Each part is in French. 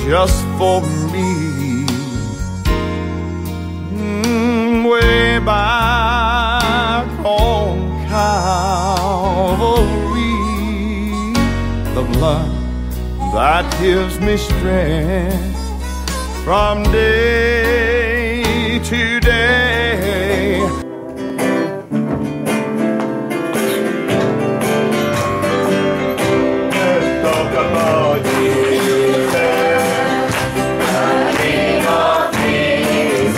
just for me. Way back on Calvary, the blood that gives me strength from day to day. Let's talk about Jesus, the King of Kings,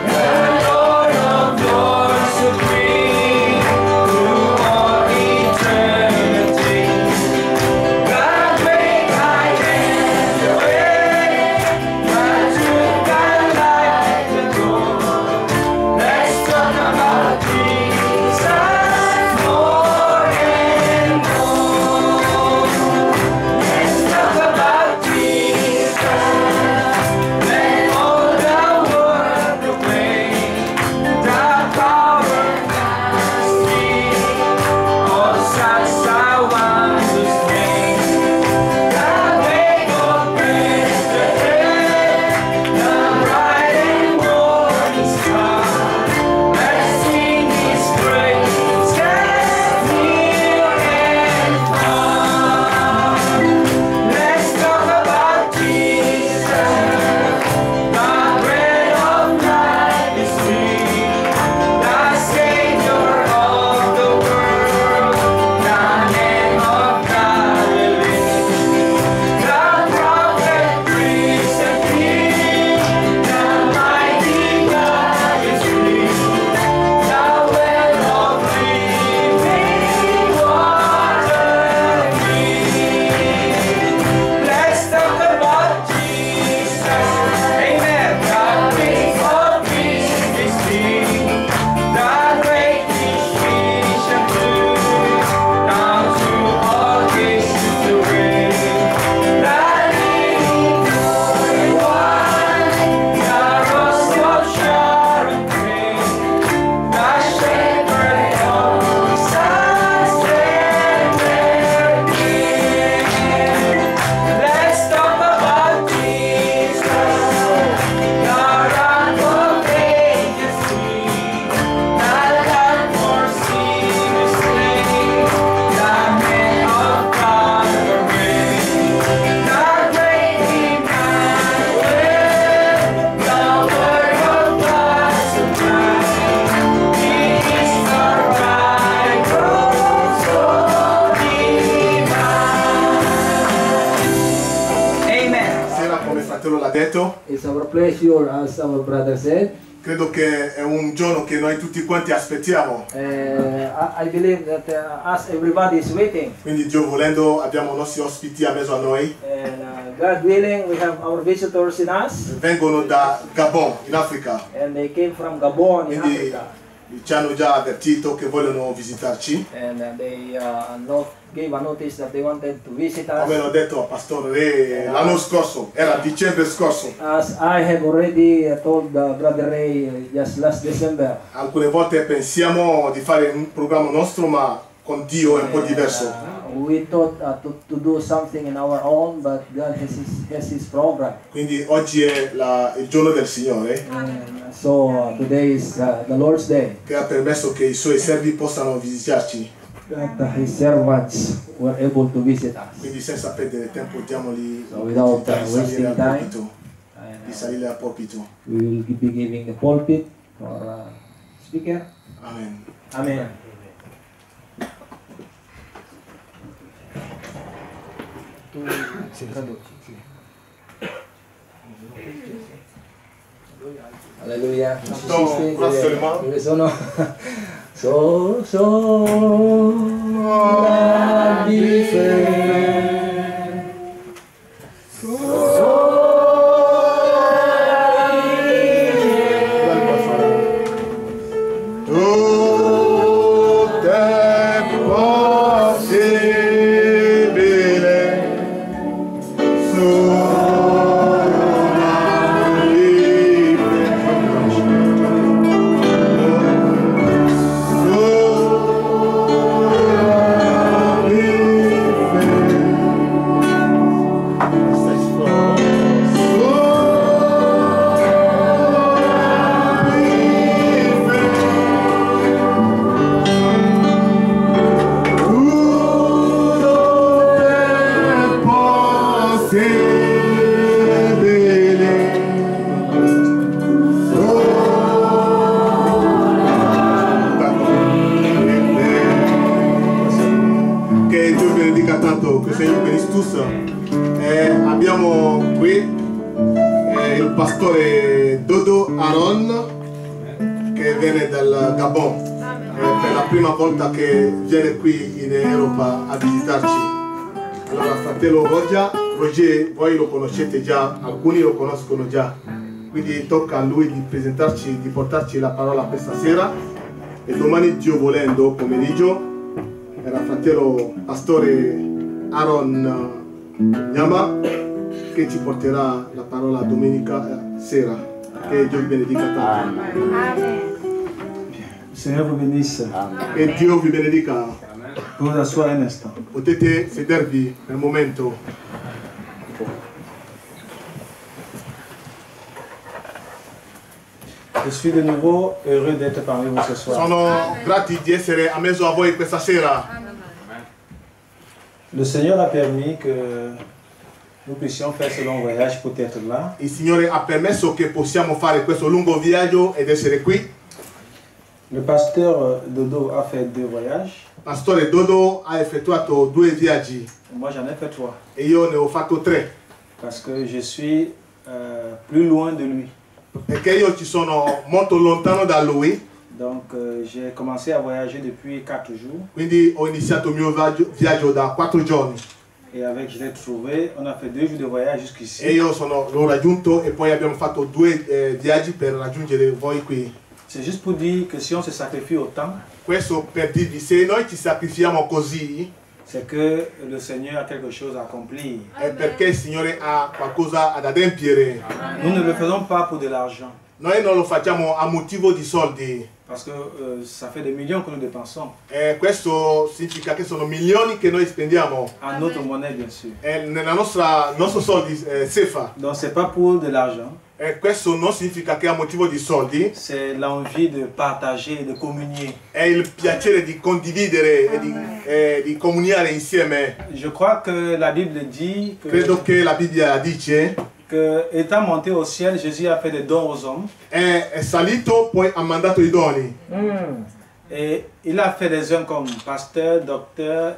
the Lord of Lords, supreme through all eternity. The great I am, the way, the truth and life, the goal. Let's talk about Jesus more and more. Let's talk about Jesus. Let all the world proclaim the power that speaks. All such a wondrous name. The wake of praise, the day, the bright and morning star. Let's sing His praise, near and far. Let's talk about Jesus, the bread of life is free, the Savior of the world, the Lamb of Galilee, the prophet, priest, and king, the mighty God is free, the well of living water free. Let's talk about Jesus, amen. The Prince of Peace is King, the great physician too, now to all ages to reign. The living Holy One, the Rose of Sharon King, the Shepherd of sons and their King. Let's talk about Jesus, the Rock of Ages King, the Lamb for sinners slain, the Man of Calvary, the great Emmanuel, the Word of God sublime. He is the bridegroom so divine. Amen. Sera, come fratello l'ha detto, It's our pleasure, as our brother said. credo che è un giorno che noi tutti quanti aspettiamo. I believe that as everybody is waiting, Quindi Dio volendo abbiamo i nostri ospiti a mezzo a noi. and God willing, we have our visitors in us, Vengono da Gabon, in Africa. and they came from Gabon in Quindi Africa, ci hanno già avvertito che vogliono visitarci. and they gave a notice that they wanted to visit Come l'ho us. detto a Pastore Re l'anno scorso, era dicembre scorso. As I have already told Brother Ray just last December, Alcune volte pensiamo di fare un programma nostro, ma con Dio è un po' diverso. we thought to do something in our own, but God has His program. Quindi oggi è il giorno del Signore, And so today is the Lord's Day, che ha permesso che i Suoi servi possano visitarci. that His servants were able to visit us. Quindi senza perdere tempo diamogli So without l'opportunità di salire wasting al time, pulpito, di salire al pulpito. we will be giving the pulpit to our speaker. Amen. Amen. Alleluia. Dove sono? So Tutto è possibile. il Signore vi benisse tous. Abbiamo qui il pastore Dodo Aaron che viene dal Gabon. Per la prima volta che viene qui in Europa a visitarci. Allora fratello Roger, voi lo conoscete già, alcuni lo conoscono già, quindi tocca a lui di presentarci, di portarci la parola questa sera e domani, Dio volendo, pomeriggio, era fratello pastore Aaron Nyama che ci porterà la parola domenica sera. Che Dio vi benedica tanto. Seigneur vous bénisse. Che Dio vi benedica. Vous asseoir un instant. Potete sedervi nel momento. Je suis de nouveau heureux d'être parmi vous ce soir. Sono grati di essere a mezzo a voi questa sera. Le Seigneur a permis que nous puissions faire ce long voyage pour être là. Il Signore ha permesso che possiamo fare questo lungo viaggio ed essere qui. Le pasteur Dodo a fait 2 voyages. Pastore Dodo ha effettuato 2 viaggi Moi j'en ai fait 3. e io ne ho fatto 3 Parce que je suis plus loin de lui. perché io ci sono molto lontano da lui, Donc j'ai commencé à voyager depuis 4 jours. quindi ho iniziato il mio viaggio da 4 giorni Et avec je l'ai trouvé, on a fait 2 jours de voyage jusqu'ici. e io l'ho raggiunto e poi abbiamo fatto 2 viaggi per raggiungere voi qui. C'est juste pour dire que si on se sacrifie autant, Questo per dirvi, se noi ci sacrifichiamo così c'est que le Seigneur a quelque chose à accomplir. è perché il Signore ha qualcosa ad adempiere. Nous ne le faisons pas pour de l'argent. Noi non lo facciamo a motivo di soldi. Parce que ça fait des millions que nous dépensons. Questo significa che sono milioni che noi spendiamo En notre monnaie, bien sûr. nella nostri soldi SEFA. Donc, c'est pas pour de l'argent. Questo non significa che è a motivo di soldi, C'est l'envie de partager, de communier. è il piacere di condividere e di comuniare insieme. Je crois que la Bible dit Credo che la Bibbia dice que étant monté au ciel, Jésus a fait des dons aux hommes. è salito, poi ha mandato i doni. Et il a fait des hommes comme pasteur, docteur,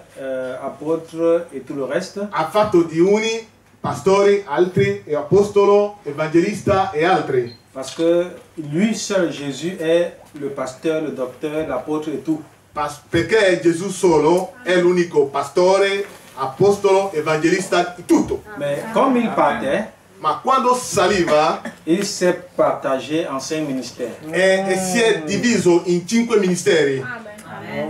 apôtre et tout le reste. Ha fatto di uni pastori, altri e apostolo, evangelista e altri. Parce que lui seul, Jésus, est le pasteur, le docteur, l'apôtre et tout. Perché Gesù solo è l'unico pastore, apostolo, evangelista, tutto. Mais comme il partait, Ma quando saliva il s'est partagé en 5 ministères. e si è diviso in 5 ministeri.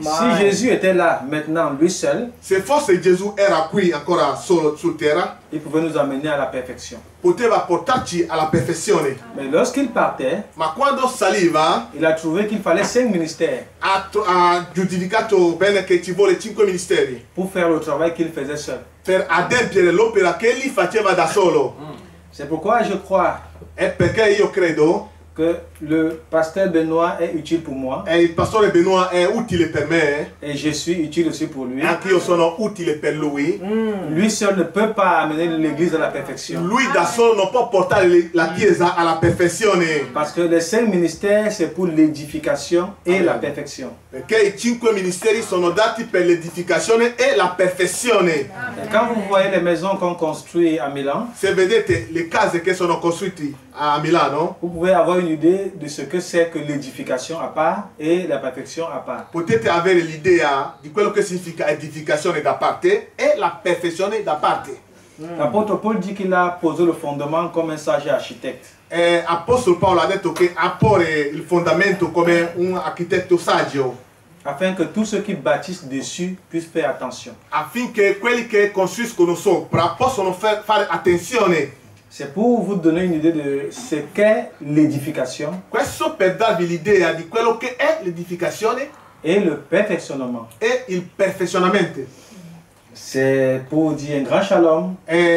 Si Jésus était là maintenant, lui seul, Se fosse Gesù era qui ancora solo su terra, il pouvait nous amener à la perfection. poteva portarci alla perfezione. Mais lorsqu'il partait, Ma quando saliva il a trouvé qu'il fallait 5 ministères ha giudicato bene che ci vuole 5 ministeri pour faire le travail qu'il faisait seul. per adempiere l'opera che egli faceva da solo. C'est pourquoi je crois È perché io credo que le pasteur Benoît est utile pour moi che il pastore Benoît è utile per me et je suis utile aussi pour lui. e anche io sono utile per lui. Lui seul ne peut pas amener l'église à la perfection. Lui da solo non può portare la Chiesa alla perfezione, Parce que les 5 ministères, c'est pour l'édification et la perfection. perché i 5 ministeri sono dati per l'edificazione e la perfezione. Et quand vous voyez les maisons qu'on construit à Milan, Se vedete le case che sono costruite a Milano, vous pouvez avoir une idée de ce que c'est que l'édification à part et la perfection à part. potete avere l'idea di quello che significa edificazione da parte e la perfezione da parte. L'apôtre Paul dit qu'il a posé le fondement comme un sage architecte. Apostolo Paolo ha detto che a porre il fondamento come un architetto saggio, afin que tous ceux qui bâtissent dessus puissent faire attention. affinché quelli che costruiscono sopra possono fare attenzione. C'est pour vous donner une idée de ce qu'est l'édification Questo per darvi l'idea di quello che è l'edificazione et le perfectionnement. e il perfezionamento. C'est pour dire un grand shalom.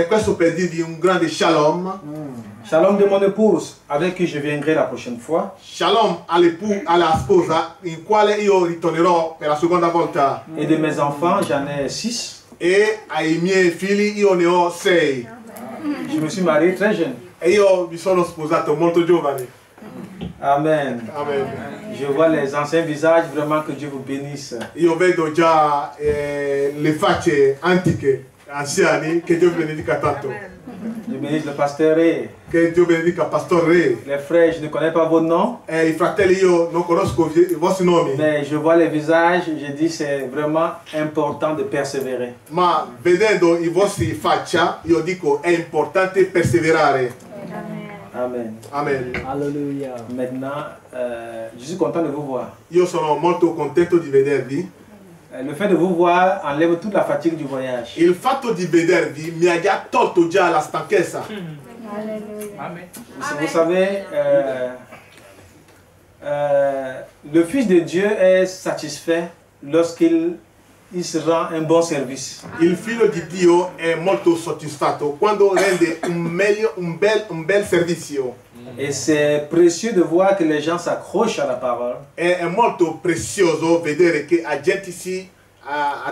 Questo per dirvi un grande shalom. Shalom de mon épouse, avec qui je viendrai la prochaine fois. Shalom alla sposa, in quale io ritornerò per la seconda volta. Et de mes enfants, j'en ai 6. E ai miei figli io ne ho 6. Je me suis marié très jeune. E io mi sono sposato molto giovane. Amen. Amen. Je vois les anciens visages, vraiment que Dieu vous bénisse. Io vedo già le facce antiche. anziani, che Dio benedica tanto. Je bénis le pasteur Ré. Che Dio benedica Pastor Re. Les frères, je ne connais pas vos noms, I fratelli, io non conosco i vostri nomi, mais je vois les visages, je dis c'est vraiment important de persévérer. ma vedendo i vostri faccia, io dico è importante perseverare. Amen. Amen. Hallelujah. Maintenant, je suis content de vous voir. Io sono molto contento di vedervi. Le fait de vous voir enlève toute la fatigue du voyage. Il fatto di vedervi mi ha già tolto già la stanchezza. Vous savez, le Fils de Dieu est satisfait lorsqu'il se rend un bon service. Il figlio di Dio è molto soddisfatto quando rende un bel servizio. Et c'est précieux de voir que les gens s'accrochent à la parole. È molto prezioso vedere che la gente si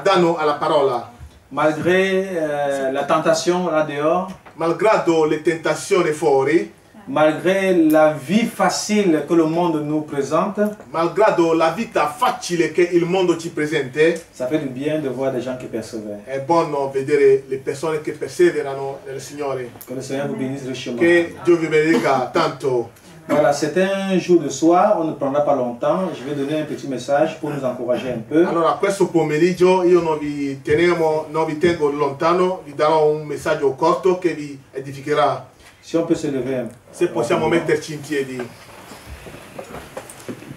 danno alla parola. Malgré la tentation là dehors, Malgrado le tentazioni fuori, malgré la vie facile que le monde nous présente, malgrado la vita facile che il mondo ci presenta, ça fait du bien de voir des gens qui persévèrent. è buono vedere le persone che perseverano nel Signore. Que le Seigneur vous bénisse richement. Che Dio vi benedica tanto. Voilà, c'est un jour de soir, on ne prendra pas longtemps. Je vais donner un petit message pour nous encourager un peu. Allora, questo pomeriggio io non vi tengo lontano, vi darò un messaggio corto che vi edificherà. Si on peut se lever Se possiamo metterci in piedi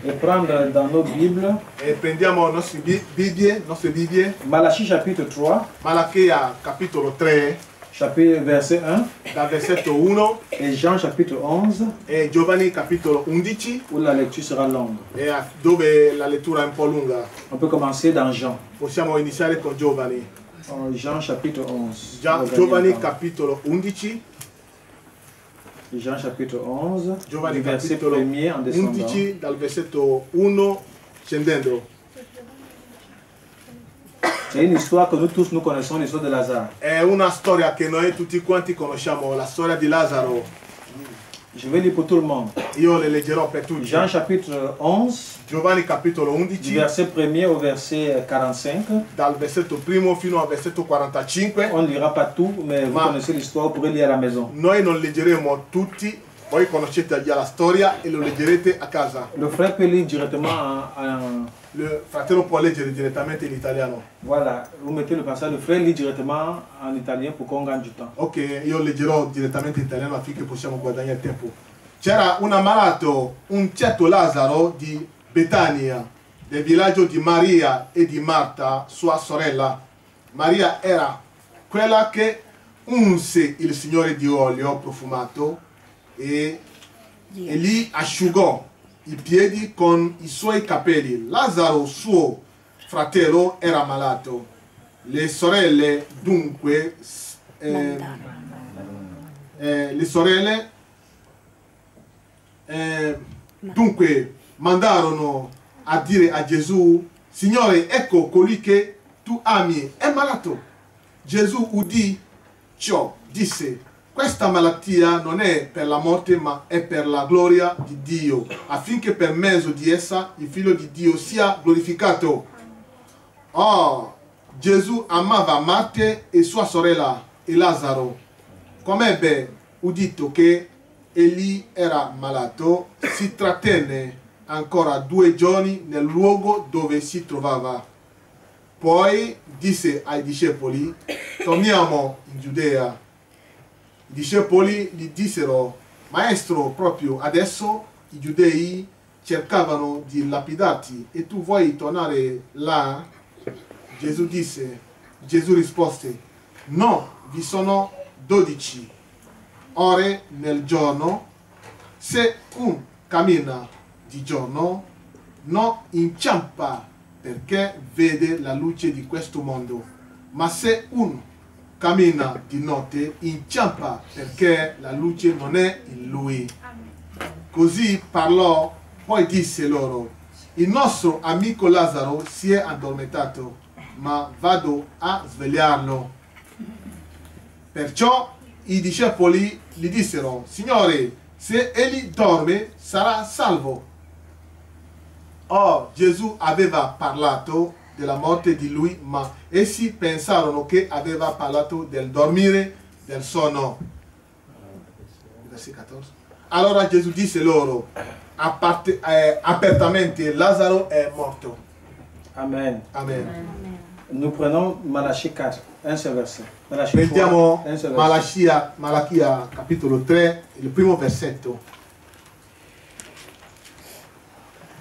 et prendre dans nos Bibles e prendiamo le nostre Bibbie, Malachie chapitre 3, Malachia capitolo 3, chapitre verset 1, dal versetto 1 et Jean chapitre 11, e Giovanni capitolo 11, où la lecture sera longue. dove la lettura è un po' lunga. On peut commencer dans Jean. Possiamo iniziare con Giovanni. Jean chapitre 11. Giovanni capitolo 11, Jean chapitre 11, Giovanni du verset capitolo 1er en descendant. 11 dal versetto 1 scendendo. C'est une histoire que nous tous nous connaissons, l'histoire de Lazare. È una storia che noi tutti quanti conosciamo, la storia di Lazzaro. Je vais lire pour tout le monde. Io le leggerò per tutti. Jean chapitre 11, Giovanni capitolo du 11, verset 1er au verset 45. dal versetto primo fino al versetto 45. On ne lira pas tout, mais vous connaissez l'histoire, vous pourrez lire à la maison. Noi non leggeremo tutti, voi conoscete già la storia e lo leggerete a casa. Le frère peut lire directement en... Il fratello può leggere direttamente in italiano. Voilà, vous mettez le passage, le frère lit directement en italien pour qu'on gagne du temps. Ok, io leggerò direttamente in italiano affinché possiamo guadagnare tempo. C'era un ammalato, un certo Lazzaro di Betania, del villaggio di Maria e di Marta, sua sorella. Maria era quella che unse il Signore di olio profumato e gli asciugò i piedi con i suoi capelli. Lazzaro, suo fratello, era malato. Le sorelle dunque mandarono a dire a Gesù: Signore, ecco colui che tu ami è malato. Gesù udì ciò, disse: questa malattia non è per la morte, ma è per la gloria di Dio, affinché per mezzo di essa il Figlio di Dio sia glorificato. Oh, Gesù amava Marta e sua sorella e Lazzaro. Come ebbe udito che egli era malato, si trattenne ancora 2 giorni nel luogo dove si trovava. Poi disse ai discepoli: torniamo in Giudea. I discepoli gli dissero: Maestro, proprio adesso i giudei cercavano di lapidarti e tu vuoi tornare là? Gesù rispose: no, vi sono 12 ore nel giorno. Se un cammina di giorno non inciampa perché vede la luce di questo mondo, ma se un cammina di notte inciampa perché la luce non è in lui. Così parlò, poi disse loro: il nostro amico Lazzaro si è addormentato, ma vado a svegliarlo. Perciò i discepoli gli dissero: Signore, se egli dorme sarà salvo. Oh, Gesù aveva parlato della morte di lui, ma essi pensarono che aveva parlato del dormire, del sonno. Versetto 14. Allora Gesù disse loro apertamente: Lazzaro è morto. Amen. Amen. Nous prenons Malachie 4, un seul verset. Malachie 3, Prendiamo un seul verset. Malachia capitolo 3, il primo versetto.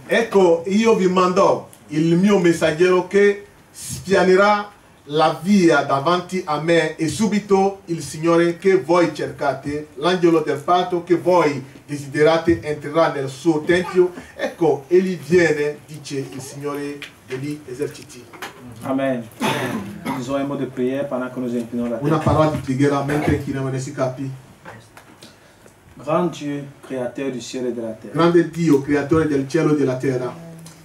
Ecco, io vi mando il mio messaggero che spianerà la via davanti a me, e subito il Signore che voi cercate, l'angelo del patto che voi desiderate, entrerà nel suo tempio. Ecco, egli viene, dice il Signore degli eserciti. Amen. Nous disons un mot de prière pendant que nous inclinons la Una tête. parola di preghiera mentre chiniamo i capi. Grand Dieu, créateur du ciel et de la terre. Grande Dio, creatore del cielo e della terra.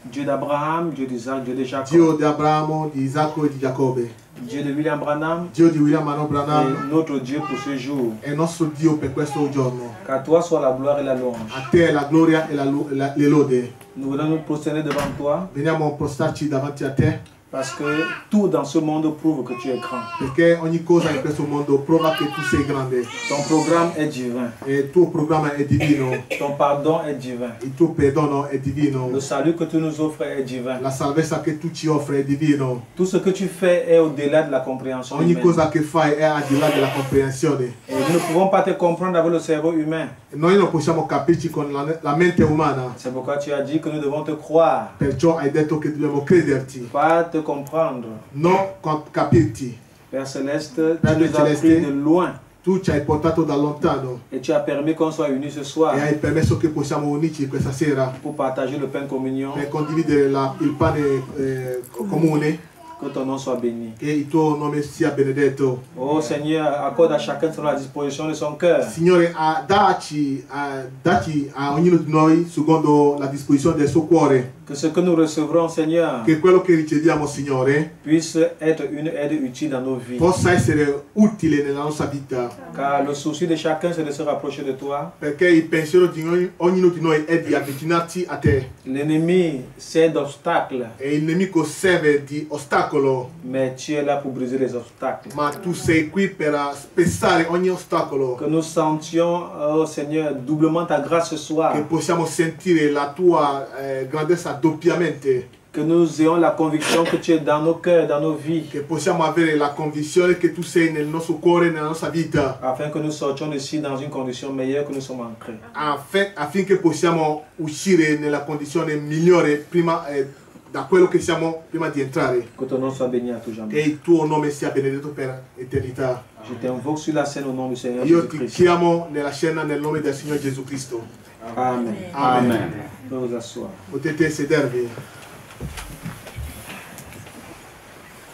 Dieu d'Abraham, Dieu d'Isaac, Dieu de Jacob. Dio di Abramo, di Isacco e di Giacobbe. Dieu de William Branham. Dio di William Mano Et Branham notre Dieu pour ce jour. è il nostro Dio per questo giorno. Qu'à toi soit la gloire et la louange. A te la gloria e le lode. Nous voulons nous prosterner devant toi Veniamo a postarci davanti a te, parce que tout dans ce monde prouve que tu es grand. perché ogni cosa in questo mondo prova che tu sei grande. Ton programme est divin. E il tuo programma è divino, Ton pardon est divin. il tuo perdono è divino, Le salut que tu nous offres est divin. la salvezza che tu ci offri è divino. Tout ce que tu fais est au-delà de la compréhension Ogni humaine. cosa che fai è al di là della comprensione. Et nous ne pouvons pas te comprendre avec le cerveau humain. Noi non possiamo capirci con la mente umana, C'est pourquoi tu as dit que nous devons te croire, perciò hai detto che dobbiamo crederti, pas te comprendre. non capirti. Père Céleste, Père tu nous as Céleste. pris de loin Tu ci hai portato da lontano et tu as permis qu'on soit unis ce soir e hai permesso che possiamo unirci questa sera pour partager le pain de communion. per condividere il pane comune. Que ton nom soit béni. Che il tuo nome sia benedetto. Oh Seigneur, accorde à chacun selon la disposition de son cœur. Signore, dacci a ognuno di noi secondo la disposizione del suo cuore, Que ce que nous recevrons, Seigneur, che quello che riceviamo, Signore, puisse être une aide utile dans nos vies. possa essere utile nella nostra vita, Car le souci de chacun, c'est de se rapprocher de toi. perché il pensiero di ognuno di noi è di avvicinarci a te, L'ennemi sert d'obstacle, e il nemico serve di ostacolo, mais tu es là pour briser les obstacles. ma tu sei qui per spezzare ogni ostacolo, Que nous sentions, oh Seigneur, doublement ta grâce ce soir. che possiamo sentire la tua grandezza doppiamente, Que nous ayons la conviction que tu es dans nos cœurs, dans nos vies, che possiamo avere la convinzione che tu sei nel nostro cuore, nella nostra vita, afin que nous sortions d'ici dans une condition meilleure que nous sommes entrés. affinché possiamo uscire nella condizione migliore prima, da quello che siamo prima di entrare. Que ton nom soit béni à tout Che jamais. il tuo nome sia benedetto per eternità. Je t'invoque sur la scène au nom du Seigneur Io ti Jésus-Christ. chiamo nella scena nel nome del Signore Gesù Cristo. Amen. Amen. Vous pouvez vous asseoir. Potete sedervi.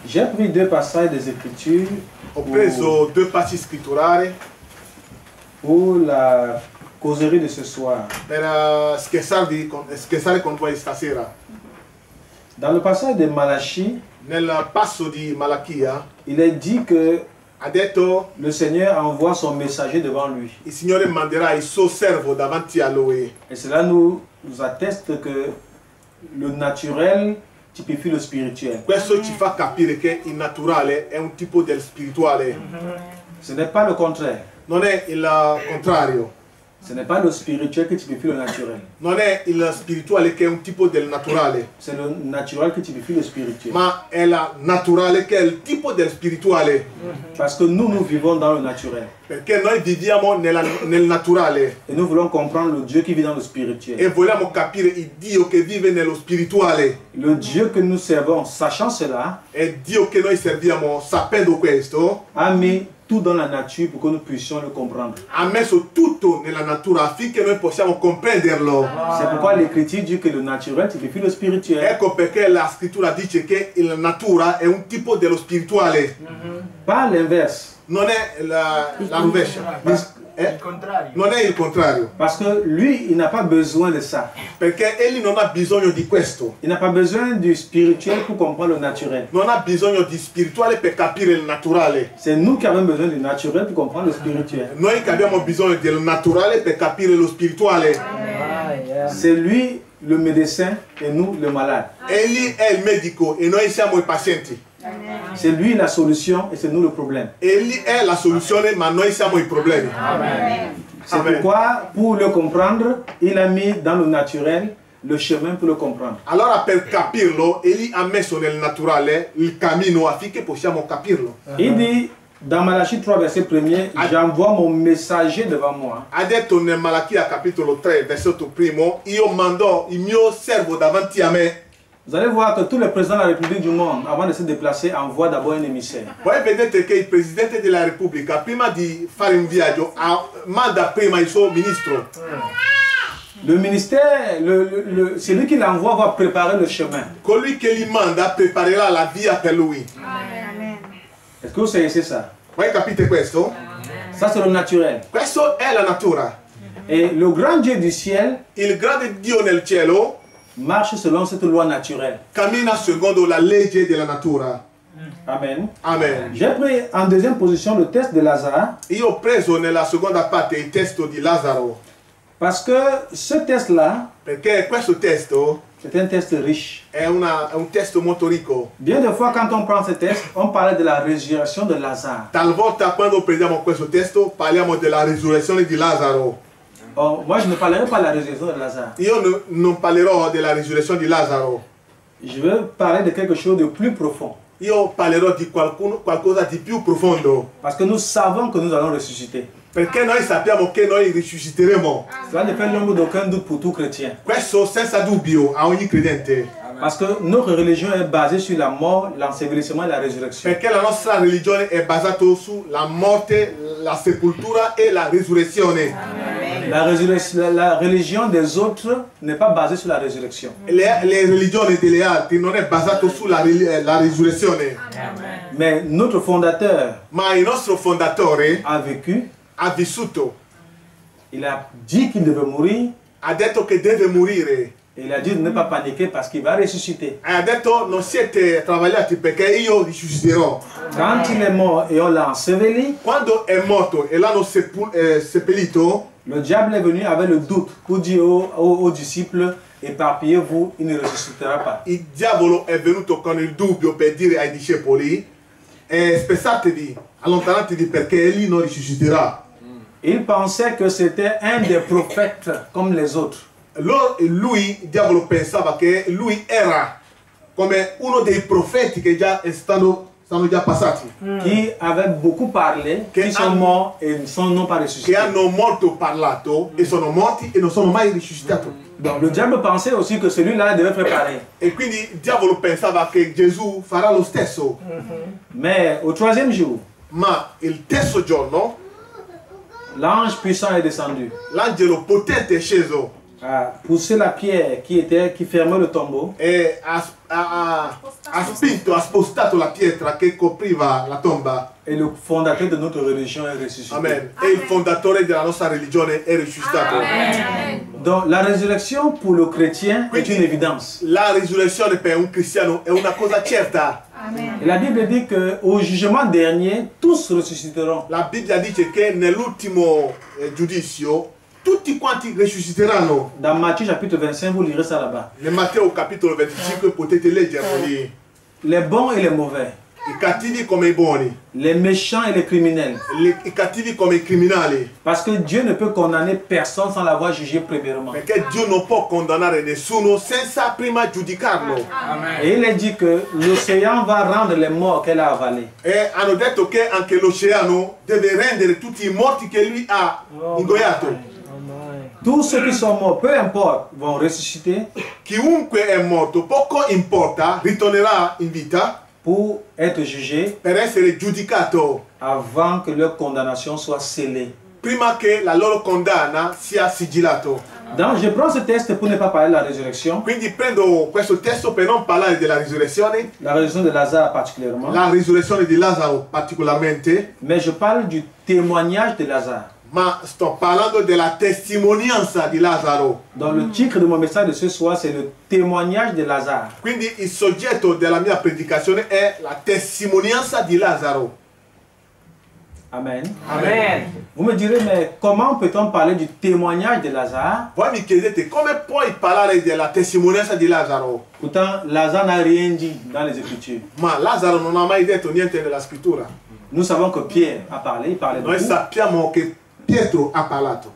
J'ai pris deux passages des Écritures Ho preso due passi scritturali pour la causerie de ce soir. per scherzare con voi stasera. Dans le passage de Malachie, Nel passo di Malachia il est dit que ha detto: le Seigneur envoie son messager devant lui. il Signore manderà il suo servo davanti a lui. Et cela nous atteste que le naturel typifie le spirituel. Questo ci fa capire che il naturale è un tipo del spirituale, Ce n'est pas le contraire. non è il contrario, Ce n'est pas le spirituel qui typifie le naturel. non è il spirituale che è un tipo del naturale, C'est le naturel qui typifie le spirituel. ma è la naturale che è il tipo del spirituale, Parce que nous vivons dans le naturel. perché noi viviamo nel naturale Et nous voulons comprendre le Dieu qui vit dans le e spirituel. vogliamo capire il Dio che vive nello spirituale. Le Dieu que nous servons, sachant cela, E Dio che noi serviamo, sapendo questo, a mis tout dans la nature pour que nous puissions le comprendre. ha messo tutto nella natura affinché noi possiamo comprenderlo. C'est pourquoi l'Écriture dit que le naturel typifie le spirituel. Ecco perché la scrittura dice che la natura è un tipo dello spirituale, Pas l'inverse. non è la rovescia, non è il contrario, Parce que lui, il n'a pas besoin de ça. perché egli non ha bisogno di questo, Il n'a pas besoin du spirituel pour comprendre le naturel. non ha bisogno di spirituale per capire il naturale. C'est nous qui avons besoin du naturel pour comprendre le spirituel. Noi che abbiamo bisogno del naturale per capire lo spirituale. Ah, yeah. C'est lui le médecin et nous le malade. Egli è il medico e noi siamo i pazienti. C'est lui la solution et c'est nous le problème. Egli è la soluzione, ma noi siamo i problemi. C'est pourquoi, pour le comprendre, il a mis dans le naturel le chemin pour le comprendre. Allora per capirlo, egli ha messo nel naturale il cammino affinché possiamo capirlo. Il dit, dans Malachie 3, verset 1er, j'envoie mon messager devant moi. Ha detto nel Malachia capitolo 3, versetto 1, io mando il mio servo davanti a me. Vous allez voir que tous les présidents de la République du monde, avant de se déplacer, envoient d'abord un émissaire. Voi vedete che il Presidente della Repubblica, prima di fare un viaggio, manda prima il suo ministro. Le ministère, celui qui l'envoie va préparer le chemin. Colui che li manda preparerà la via per lui. Est-ce que vous saisissez ça? Voi capite questo? Ça, c'est le naturel. Questo è la natura. Et le grand Dieu du ciel Il grande Dio nel cielo marche selon cette loi naturelle. cammina secondo la legge della natura. Amen. Amen. J'ai pris en deuxième position le test de Lazare Io ho preso nella seconda parte il testo di Lazzaro, parce que ce test-là, perché questo testo c'est un test riche. è un testo molto ricco. Bien des fois, quand on prend ce test, on parle de la résurrection de Lazare. Talvolta quando prendiamo questo testo parliamo della risurrezione di Lazzaro. Oh, moi, je ne parlerai pas de la résurrection de Lazare. Io non parlerò della risurrezione di Lazzaro. Je veux parler de quelque chose de plus profond. Io parlerò di qualcosa di più profondo. Parce que nous savons que nous allons ressusciter. Perché noi sappiamo che noi risusciteremo. Cela ne fait l'ombre d'aucun doute pour tout chrétien. Questo senza dubbio a ogni credente. Parce que notre religion est basée sur la mort, l'ensevelissement et la résurrection. Perché la nostra religione è basata sulla morte, la sepoltura e la risurrezione. La religion des autres n'est pas basée sur la résurrection. Le religioni delle altre non è basata sulla la risurrezione. Mais notre fondateur Ma il nostro fondatore a vécu, ha vissuto, il a dit qu'il devait mourir, ha detto che deve morire. et il a dit de ne pas paniquer parce qu'il va ressusciter. Ha detto non siete travagliati perché io risusciterò. Quand il est mort et on l'a enseveli, Quando è morto e l'hanno seppellito, le diable est venu avec le doute pour dire aux disciples, éparpillez-vous, il ne ressuscitera pas. il diavolo è venuto con il dubbio per dire ai discepoli, spezzatevi, allontanatevi perché egli non risusciterà. Il pensait que c'était un des prophètes comme les autres. Lui, il diavolo, pensava che lui era come uno dei profeti che già stanno già passati, Qui avaient beaucoup parlé, qui sont morts et ne sont pas che ressuscités. hanno molto parlato e sono morti e non sono mai risuscitati. Donc le diable pensait aussi que celui-là devait faire pareil. E quindi il diavolo pensava che Gesù farà lo stesso. Mais au troisième jour, Ma il terzo giorno l'ange puissant est descendu, l'angelo potente è sceso a poussé la pierre qui fermait le tombeau, e ha spostato la pietra che copriva la tomba. et le fondateur de notre religion est ressuscité. Amen. E il fondatore della nostra religione è risuscitato. Donc la résurrection pour le chrétien est une évidence. La risurrezione per un cristiano è una cosa certa. Et la Bible dit qu'au jugement dernier, tous ressusciteront. La Bibbia dice che nell'ultimo giudizio tutti quanti risusciteranno. Dans Matthieu chapitre 25, vous lirez ça là-bas. Nel Matteo capitolo 25 potete leggerlo lì. Les bons et les mauvais, I cattivi come i buoni, les méchants et les criminels. i cattivi come i criminali. Parce que Dieu ne peut condamner personne sans l'avoir jugé premièrement. Perché Dio non può condannare nessuno senza prima giudicarlo. Et il est dit que l'océan va rendre les morts qu'elle a avalés. E hanno detto che anche l'oceano deve rendere tutti i morti che lui ha ingoiato. Tous ceux qui sont morts, peu importe, vont ressusciter Chiunque è morto, poco importa, ritornerà in vita pour être jugés per essere giudicato avant que leur condamnation soit scellée. prima che la loro condanna sia sigillato. Donc je prends ce texte pour ne pas parler de la résurrection, Quindi prendo questo testo per non parlare della risurrezione, la résurrection de Lazare particulièrement, la risurrezione di Lazzaro particolarmente, mais je parle du témoignage de Lazare. ma sto parlando della testimonianza di Lazzaro. Donc le titre de mon message de ce soir, c'est le témoignage de Lazare. Quindi il soggetto della mia predicazione è la testimonianza di Lazzaro. Amen. Amen. Vous me direz, mais comment peut-on parler du témoignage de Lazare? Voi mi chiedete come puoi parlare della testimonianza di Lazzaro? Pourtant, Lazare n'a rien dit dans les Écritures. Ma Lazzaro non ha mai detto niente nella scrittura. Nous savons que Pierre a parlé, il parlait Noi beaucoup. sappiamo che Pietro ha parlato,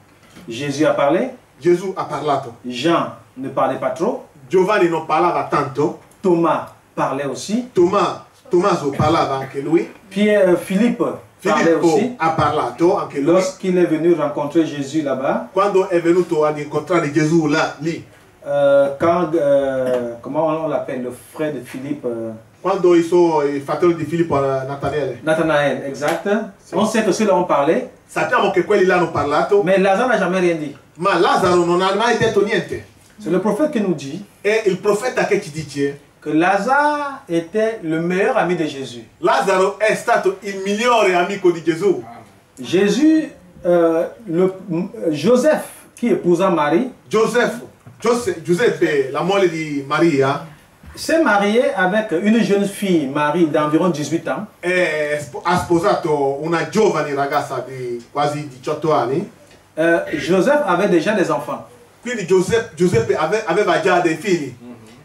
Jésus a parlé, Gesù ha parlato, Jean ne parlait pas trop, Giovanni non parlava tanto, Thomas parlait aussi, Tommaso parlava anche lui, Philippe parlait Filippo aussi. ha parlato anche lui. Lorsqu'il est venu rencontrer Jésus là-bas, Quando è venuto ad incontrare Gesù lì, comment on l'appelle, le frère de Philippe, quando i fratelli di Filippo, Nataniele, Nathanaël, exact. On sait que ceux-là ont parlé, sappiamo che quelli là hanno parlato, mais Lazare n'a jamais rien dit. ma Lazzaro non ha mai detto niente. C'est le prophète qui nous dit È il profeta che ci dice que Lazare était le meilleur ami de Jésus. Lazzaro è stato il migliore amico di Gesù. Jésus, Joseph, qui épousa Marie, Giuseppe, la moglie di Maria, s'est marié avec une jeune fille, Marie, d'environ 18 ans. ha sposato una giovane ragazza di quasi 18 anni. Joseph avait déjà des enfants. Quindi Giuseppe aveva già dei figli.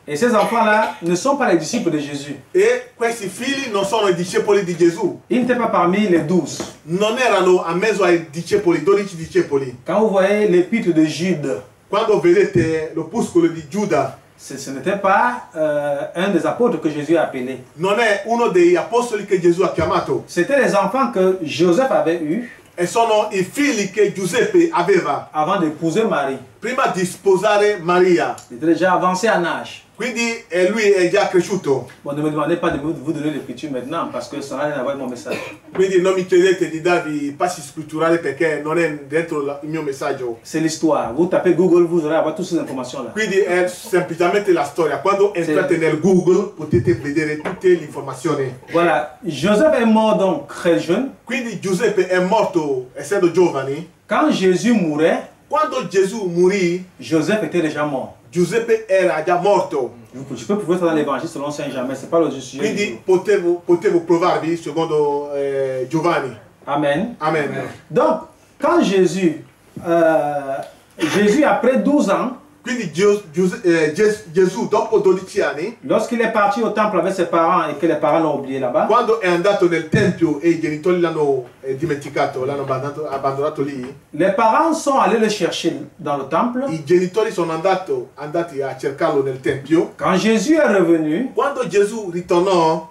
Et ces enfants-là ne sont pas les disciples de Jésus. E questi figli non sono i discepoli di Gesù. Ils n'étaient pas parmi les 12. Non erano a mezzo ai discepoli, 12 discepoli. Quand vous voyez l'épître de Jude, Quando vedete l'opuscolo di Giuda, ce n'était pas un des apôtres que Jésus a appelé. non è uno degli apostoli che Gesù ha chiamato. C'était les enfants que Joseph avait eus E sono i figli che Giuseppe aveva avant d'épouser Marie. prima di sposare Maria. Il était déjà avancé en âge. Quindi lui è già cresciuto. Bon, ne me demandez pas de vous donner l'écriture maintenant parce que ça n'a rien à voir avec mon message. Quindi non mi chiedete di darvi i passi scritturali perché non è dentro il mio messaggio. C'est l'histoire. Vous tapez Google, vous aurez avoir toutes ces informations-là. Quindi è semplicemente la storia. Quando entrate nel Google potete vedere tutte le informazioni. Voilà. Joseph est mort donc très jeune. Quindi Giuseppe è morto essendo giovane. Quand Jésus mourait, Quando Gesù morì, Joseph était déjà mort. Giuseppe era già morto. Je peux prouver ça dans l'évangile selon Saint Jean, mais ce n'est pas le sujet. Quindi potevo provarvi secondo Giovanni. Amen. Amen. Donc, quand Jésus, après 12 ans, Quindi Gesù dopo 12 anni, lorsqu'il est parti au temple avec ses parents et que les parents l'ont oublié là-bas, quando è andato nel tempio e i genitori l'hanno dimenticato, l'hanno abbandonato lì, les parents sont allés le chercher dans le temple. i genitori sono andati a cercarlo nel tempio. Quand Jésus est revenu, Quando Gesù ritornò,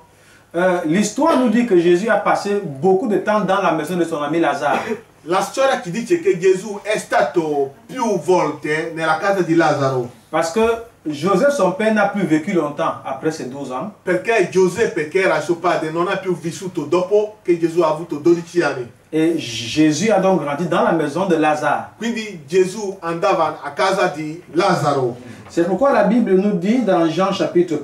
l'histoire nous dit que Jésus a passé beaucoup de temps dans la maison de son ami Lazare. la storia ci dice che Gesù è stato più volte nella casa di Lazzaro. Parce que Joseph, son père, n'a plus vécu longtemps après ses 12 ans. Perché Giuseppe, che era suo padre, non ha più vissuto dopo che Gesù ha avuto 12 anni. Et Jésus a donc grandi dans la maison de Lazare. Quindi Gesù andava a casa di Lazzaro. C'est pourquoi la Bible nous dit dans Jean chapitre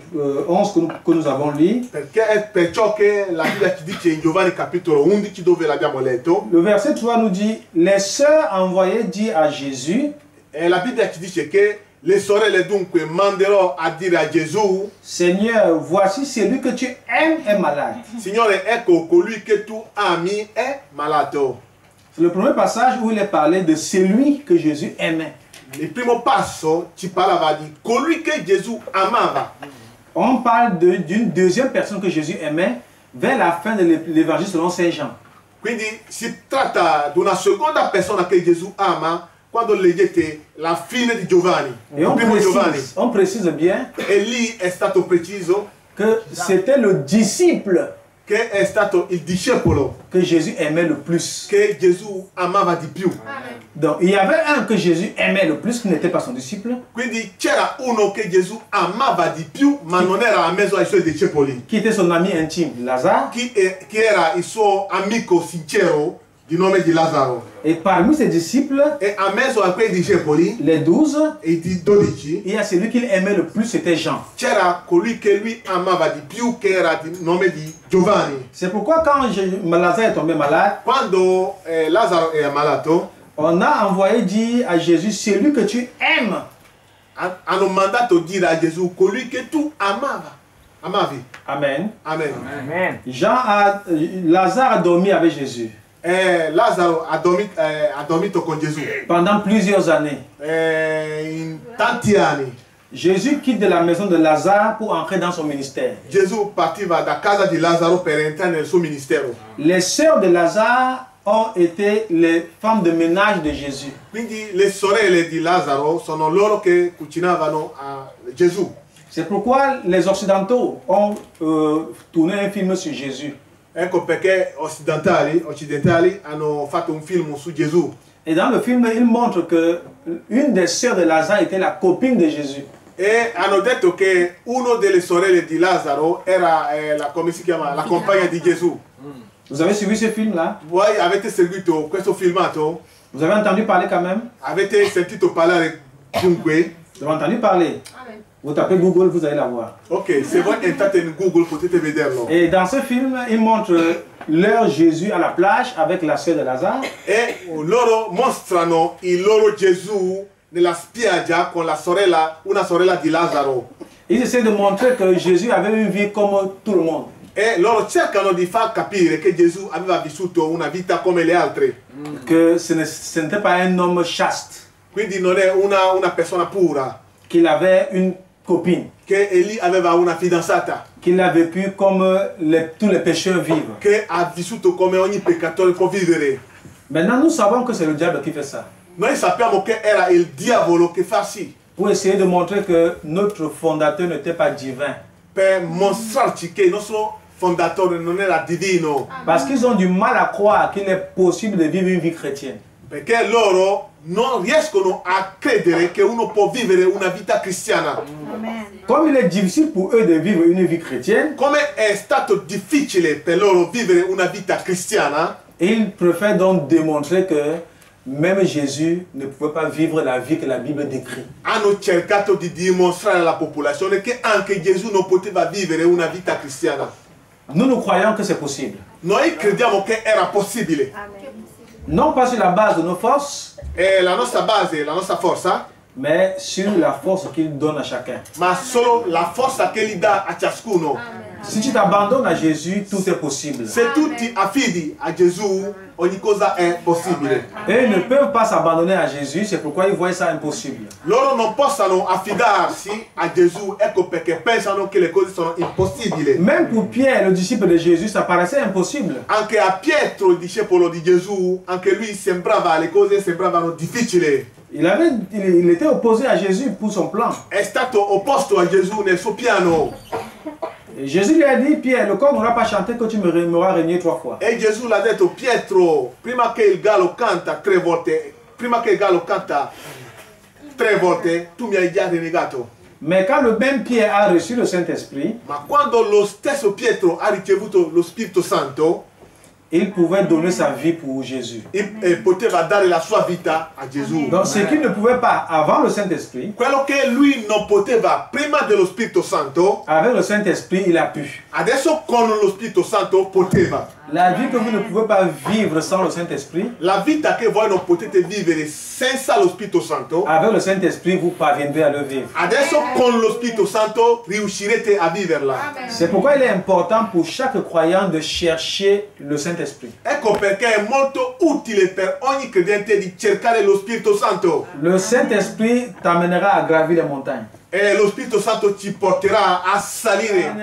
11 que nous avons lu, Perché è perciò che la Bibbia ci dice in Giovanni capitolo 11, dove l'abbiamo letto, le verset 3 nous dit, les sœurs envoyées dire à Jésus, e la Bibbia ci dice che le sorelle dunque manderò a dire a Gesù: Seigneur, voici celui que tu aimes est malade. Signore, ecco colui che tu ami è malato. C'est le premier passage où il est parlé de celui que Jésus aimait. Il primo passo ci parlava di colui che Gesù amava. On parle d'une deuxième personne que Jésus aimait vers la fin de l'évangile selon Saint Jean. Quindi si tratta di una seconda persona che Gesù ama quando leggete la fine di Giovanni, Et il primo Giovanni. on précise bien E lì è stato preciso que c'était le disciple che è stato il discepolo que Jésus aimait le plus. che Gesù amava di più. Donc il y avait un que Jésus aimait le plus qui n'était pas son disciple, Quindi c'era uno che Gesù amava di più, ma non era a mezzo ai suoi discepoli. qui était son ami intime, Lazare. Chi era il suo amico sincero di nome di Lazzaro. Et parmi ses disciples, E a mezzo a quei discepoli, les 12, e di 12, il y a celui qu'il aimait le plus, c'était Jean. c'era colui che lui amava di più, che era di nome di Giovanni. C'est pourquoi quand Lazare est tombé malade, Quando Lazzaro è ammalato, on a envoyé dire à Jésus, celui que tu aimes. hanno mandato dire a Gesù colui che tu amavi. Amen. Amen. Amen. Lazare a dormi avec Jésus. Lazzaro ha dormito con Gesù pendant plusieurs années. in tanti anni. Jésus quitte de la maison de Lazare pour entrer dans son ministère. Gesù partiva da casa di Lazzaro per entrare nel suo ministero. Les sœurs de Lazare ont été les femmes de ménage de Jésus. Quindi le sorelle di Lazzaro sono loro che cucinavano a Gesù. C'est pourquoi les Occidentaux ont tourné un film sur Jésus. Ecco perché occidentali hanno fatto un film su Gesù. Et dans le film, il montre que une des sœurs de Lazare était la copine de Jésus. E hanno detto che una delle sorelle di Lazzaro era come si chiama? La compagna di Gesù. Vous avez suivi ce film-là? Voi avete seguito questo filmato? Vous avez entendu parler quand même? Avete sentito parlare dunque? Vous avez entendu parler? Vous tapez Google, vous allez la voir. Ok, se voi entrate in Google potete vederlo. Et dans ce film, il montre leur Jésus à la plage avec la sœur de Lazare. E loro mostrano il loro Gesù nella spiaggia con una sorella di Lazzaro. Ils essaient de montrer que Jésus avait une vie comme tout le monde. E loro cercano di far capire che Gesù aveva vissuto una vita come le altre. Que ce n'était pas un homme chaste. Quindi non è una persona pura. Qu'il avait une copine. Che lì aveva una fidanzata. Qu'il a vécu comme tous les pécheurs vivent. Che ha vissuto come ogni peccatore può vivere. Maintenant, nous savons que c'est le diable qui fait ça. Noi sappiamo che era il diavolo che fa sì. Pour essayer de montrer que notre fondateur n'était pas divin. Per mostrarci che il nostro fondatore non era divino. Parce qu'ils ont du mal à croire qu'il est possible de vivre une vie chrétienne. Perché loro non riescono a credere che uno può vivere una vita cristiana. Comme il est difficile pour eux de vivre une vie chrétienne, Come è stato difficile per loro vivere una vita cristiana, ils préfèrent donc démontrer que même Jésus ne pouvait pas vivre la vie que la Bible décrit. hanno cercato di dimostrare alla popolazione che anche Gesù non poteva vivere una vita cristiana. Nous croyons que c'est possible. Noi crediamo che era possibile. Non pas sur la base de nos forces, È la nostra base, la nostra forza, mais sur la force qu'il donne à chacun. ma solo la forza che gli dà a ciascuno. Si tu t'abandonnes à Jésus, tout est possible. Se tu ti affidi a Gesù, ogni cosa è possibile. Eux ne peuvent pas s'abandonner à Jésus, c'est pourquoi ils voient ça impossible. Loro non possono affidarsi a Gesù, ecco perché pensano che le cose sono impossibili. Même pour Pierre, le disciple de Jésus, ça paraissait impossible. Anche a Pietro, il discepolo di Gesù, anche lui le cose sembravano difficili. Il était opposé à Jésus pour son plan. È stato opposto a Gesù nel suo piano. Et Jésus lui a dit, Pierre, le corps n'aura pas chanté que tu m'auras régné 3 fois. E Gesù l'ha detto, Pietro, prima che il gallo canta 3 volte, tu mi hai già renegato. Mais quand le même Pierre a reçu le Saint-Esprit, Ma quando lo stesso Pietro ha ricevuto lo Spirito Santo, il pouvait donner sa vie pour Jésus. poteva dare la sua vita a Gesù. Donc ce qu'il ne pouvait pas avant le Saint-Esprit, Quello che lui non poteva prima dello Spirito Santo, avec le Saint-Esprit, il a pu. adesso con lo Spirito Santo poteva. La vie que vous ne pouvez pas vivre sans le Saint-Esprit, La vita che voi non potete vivere senza lo Spirito Santo, avec le Saint-Esprit, vous parviendrez à le vivre. adesso con lo Spirito Santo riuscirete a viverla. C'est pourquoi il est important pour chaque croyant de chercher le Saint-Esprit. Ecco perché è molto utile per ogni credente di cercare lo Spirito Santo. Le Saint-Esprit t'amènera à gravir les montagnes. E lo Spirito Santo ci porterà a salire.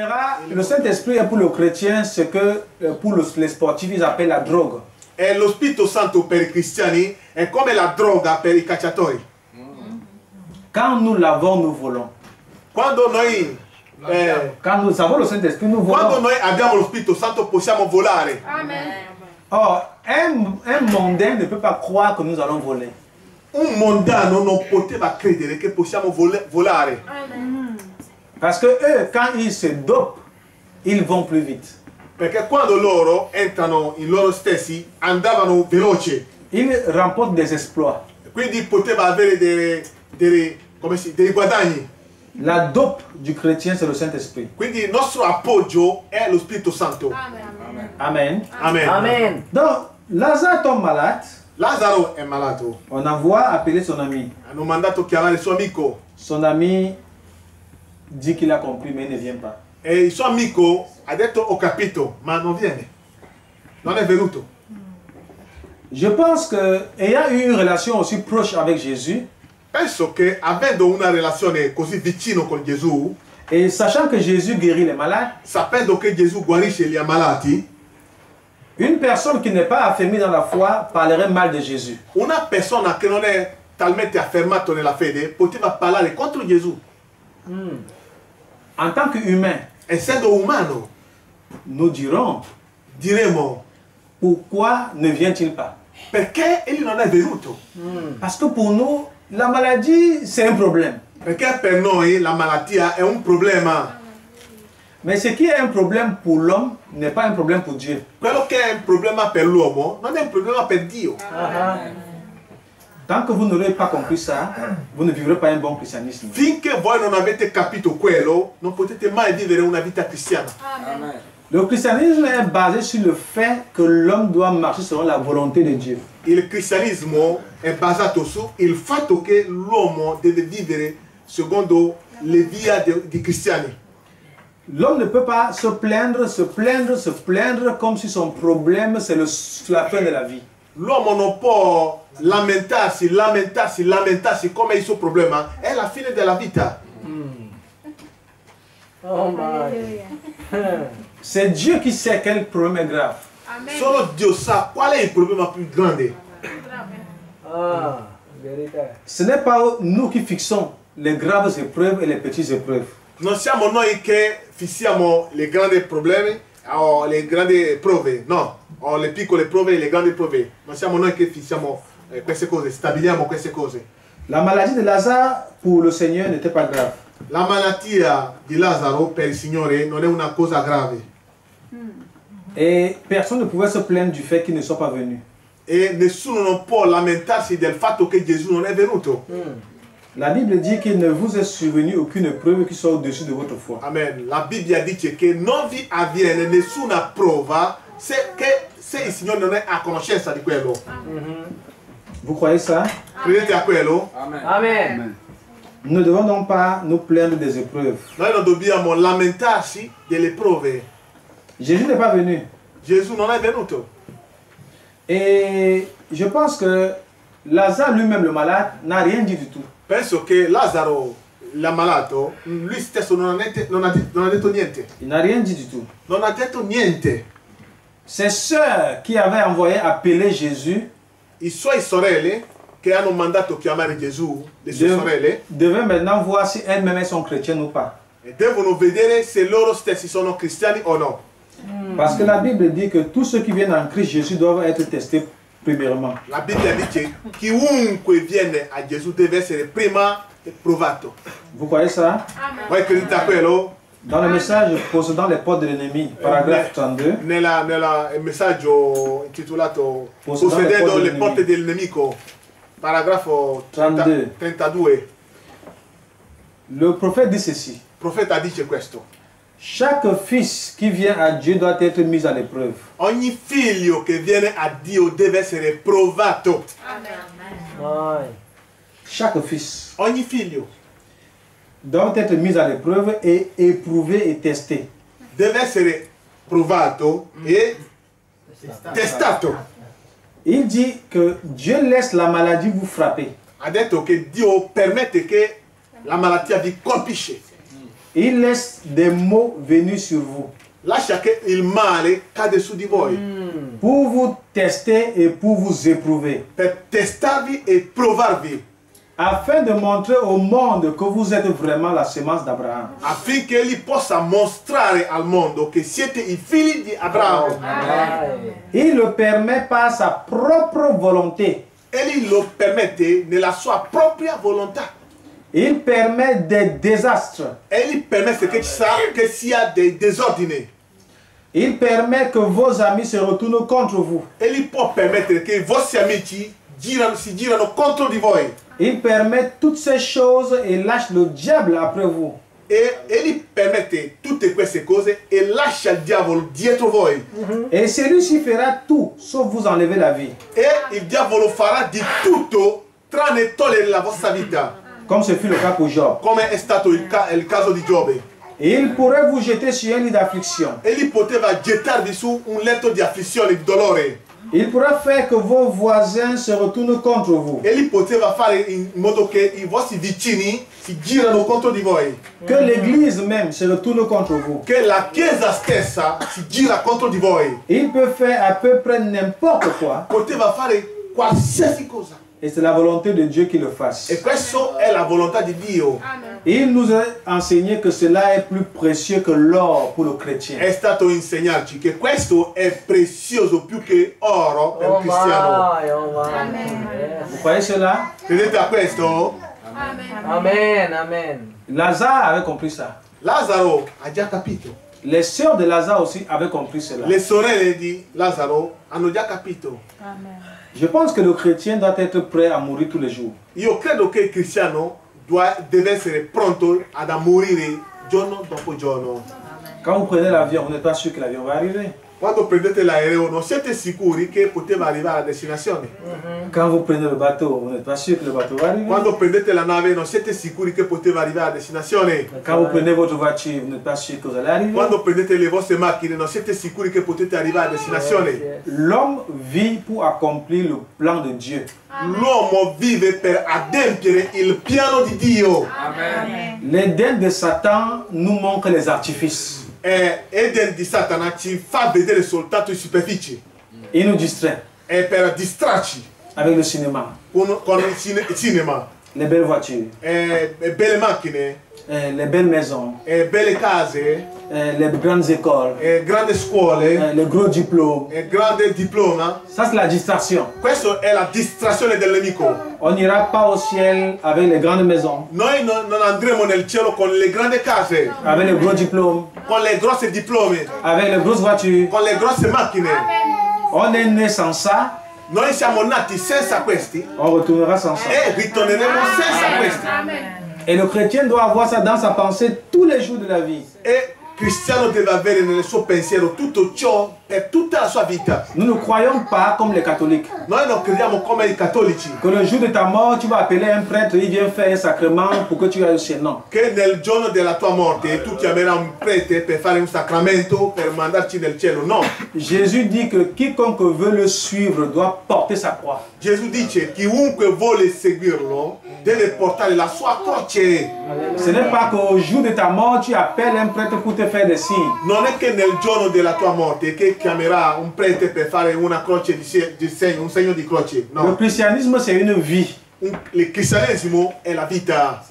Le Saint-Esprit est pour le chrétien ce que pour les sportifs ils appellent la drogue. E lo Spirito Santo per i cristiani è come la droga per i cacciatori. Quand nous l'avons, nous volons. Quando noi, Quand nous avons le Saint-Esprit, nous quando volons. noi abbiamo lo Spirito Santo possiamo volare. Or, un mondain ne peut pas croire que nous allons voler. Un mondano non poteva credere che possiamo volare. Parce que eux, quand ils se dopent, ils vont plus vite. Perché quando loro entrano in loro stessi andavano veloce. Ils remportent des exploits. Quindi poteva avere dei guadagni. La dope du chrétien, c'est le Saint-Esprit. Quindi il nostro appoggio è lo Spirito Santo. Amen. Amen. Amen. Donc, Lazare tombe malade. Lazzaro è malato. On envoie appeler son ami. Hanno mandato chiamare il suo amico. Son ami dit qu'il a compris, mais il ne vient pas. E il suo amico ha detto ho capito, ma non viene. Non è venuto. Je pense que ayant eu une relation aussi proche avec Jésus, Penso che avendo una relazione così vicino con Gesù, et sachant que Jésus guérit les malades, sapendo che Gesù guarisce gli ammalati, une personne qui n'est pas affermie dans la foi parlerait mal de Jésus. una persona che non è talmente affermato nella fede poteva parlare contro Gesù. En tant qu'humain, Essendo umano, nous dirons, diremo, pourquoi ne vient-il pas? perché egli non è venuto? Parce que pour nous, la maladie, c'est un problème. Perché per noi la malattia è un problema. Mais ce qui est un problème pour l'homme n'est pas un problème pour Dieu. Quello che è un problema per l'uomo non è un problema per Dio. Tant que vous n'aurez pas compris ça, vous ne vivrez pas un bon christianisme. Finché voi non avete capito quello, non potete mai vivere una vita cristiana. Le christianisme est basé sur le fait que l'homme doit marcher selon la volonté de Dieu. Il cristianismo è basato sul fatto che l'uomo deve vivere secondo le vie di cristiani. L'homme ne peut pas se plaindre comme si son problème c'est la fin de la vie. L'uomo non può lamentarsi come il suo problema è la fine della vita. Oh my. C'est Dieu qui sait quel problème est grave. Solo Dio sa qual è il problema più grande. Ah, verità. Ce n'est pas nous qui fixons les graves épreuves et les petites épreuves. Non siamo noi che fissiamo le grandi problemi o le grandi prove, no, o le piccole prove e le grandi prove. Non siamo noi che fissiamo queste cose, stabiliamo queste cose. La maladie de Lazare pour le Seigneur n'était pas grave. La malattia di Lazzaro per il Signore non è una cosa grave. Et personne ne pouvait se plaindre du fait qu'il ne soit pas venu. E nessuno non può lamentarsi del fatto che Gesù non è venuto. La Bible dit qu'il ne vous est survenu aucune épreuve qui soit au-dessus de votre foi. Amen. La Bibbia dice che non vi avviene nessuna prova se il Signore non è a conoscenza di quello. Vous croyez ça? Credete a quello? Amen. Nous ne devons donc pas nous plaindre des épreuves. Noi non dobbiamo lamentarsi delle prove. Jésus n'est pas venu. Gesù non è venuto. Et je pense que Lazare lui-même, le malade, n'a rien dit du tout. Penso che Lazzaro, l'ammalato, lui stesso non ha detto niente. Il n'a rien dit du tout. Non ha detto niente. Ses sœurs qui avaient envoyé appeler Jésus I suoi sorelle che hanno mandato chiamare Gesù, le sue sorelle, devaient maintenant voir si elles-mêmes sont chrétiennes ou pas. e devono vedere se loro stessi sono cristiani o no. Parce que la Bible dit que tous ceux qui viennent en Christ Jésus doivent être testés premièrement. La Bibbia dice chiunque viene a Gesù deve essere prima provato. Vous croyez ça? Voi credete a quello? Dans le message possédant les portes de l'ennemi, paragraphe 32, Nel messaggio intitolato Possedendo Possedendo le le porte del nemico, paragrafo 32, le prophète dit ceci. il profeta dice questo: Chaque fils qui vient à Dieu doit être mis à l'épreuve. ogni figlio che viene a Dio deve essere provato. My. Chaque fils Ogni figlio doit être mis à l'épreuve et éprouvé et testé. deve essere provato e testato. Il dit que Dieu laisse la maladie vous frapper. Ha detto che Dio permette che la malattia vi colpisce. Il laisse des maux venus sur vous Lascia che il male cade su di voi pour vous tester et pour vous éprouver, per testarvi e provarvi, afin de montrer au monde que vous êtes vraiment la semence d'Abraham. affinché egli possa mostrare al mondo che siete i figli di Abramo. Il le permet par sa propre volonté. Egli lo permette nella sua propria volontà. Il permet des désastres. Egli permette che ci sia dei disordini. Il permet que vos amis se retournent contre vous. Egli può permettere che i vostri amici si girano contro di voi. Il permet toutes ces choses et lâche le diable après vous. E egli permette tutte queste cose e lascia il diavolo dietro voi. Et celui-ci fera tout sauf vous enlever la vie. E il diavolo farà di tutto tranne togliere la vostra vita, Comme ce fut le cas pour Job. come è stato il caso di Giobbe. Il pourrait vous jeter sur un lit d'affliction. Egli poteva gettarvi su un letto di afflizione, di dolore. Il pourra faire que vos voisins se retournent contre vous. Ele poteva fare in modo che i vostri vicini si girano contro di voi. Que l'église même se retourne contre vous. Che la chiesa stessa si gira contro di voi. Il peut faire à peu près n'importe quoi. Poteva fare qualsiasi cosa. Et c'est la volonté de Dieu qui le fasse. E questa è la volontà di Dio. Il nous a enseigné que cela est plus précieux que l'or pour le chrétien. È stato insegnarci che questo è prezioso più che oro per un cristiano. Vous croyez cela? Credete a questo? Amen, amen. Lazare avait compris ça. Lazzaro ha già capito. Les sœurs de Lazare aussi avaient compris cela. Le sorelle di Lazzaro hanno già capito. Je pense que le chrétien doit être prêt à mourir tous les jours. Io credo che il cristiano deve essere pronto ad morire giorno dopo giorno. Quand vous prenez l'avion, vous n'êtes pas sûr que l'avion va arriver. Quando prendete l'aereo non siete sicuri che poteva arrivare a destinazione. Quand vous prenez le bateau, vous n'êtes pas sûr que le bateau va arriver. Quando prendete la nave non siete sicuri che poteva arrivare a destinazione. Quand vous prenez votre voiture, vous n'êtes pas sûr que vous allez arriver. Quando prendete le vostre macchine non siete sicuri che potete arrivare a destinazione. L'homme vit pour accomplir le plan de Dieu. L'uomo vive per adempiere il piano di Dio. L'Éden de Satan nous montre les artifices. E Eden di Satana ci fa vedere soltanto i superfici. Il nous distrait È per distrarci avec le cinéma, con il cinema. les belles voitures, Belle macchine, les belles maisons, belle case, les grandes écoles, grandi scuole, les gros diplômes. grande diploma. Ça, c'est la distraction. Questa è la distrazione del nemico. On n'ira pas au ciel avec les grandes maisons, Noi non andremo nel cielo con le grandi case, avec les gros diplômes, con le grosse diplome, avec les grosses voitures. con le grosse macchine. On est né sans ça, Noi siamo nati senza questi on retournera sans ça. e ritorneremo senza questi. Et le chrétien doit avoir ça dans sa pensée tous les jours de la vie. E il cristiano deve avere nel suo pensiero tutto ciò per tutta la sua vita. Nous ne croyons pas comme les catholiques, Noi non crediamo come i cattolici, que le jour de ta mort, tu vas appeler un prêtre, il vient faire un sacrement pour que tu ailles au ciel. Non. che nel giorno della tua morte tu chiamerai un prete per fare un sacramento per mandarci nel cielo. No. Jésus dit que quiconque veut le suivre doit porter sa croix. Gesù dice chiunque vuole seguirlo deve portare la sua croce. Ce n'est pas qu'au jour de ta mort, tu appelles un prêtre pour te faire des signes. Non è che nel giorno della tua morte che chiamerà un prete per fare una croce di segno, un segno di croce. Le No. christianisme, c'est une vie. Il cristianesimo è la vita.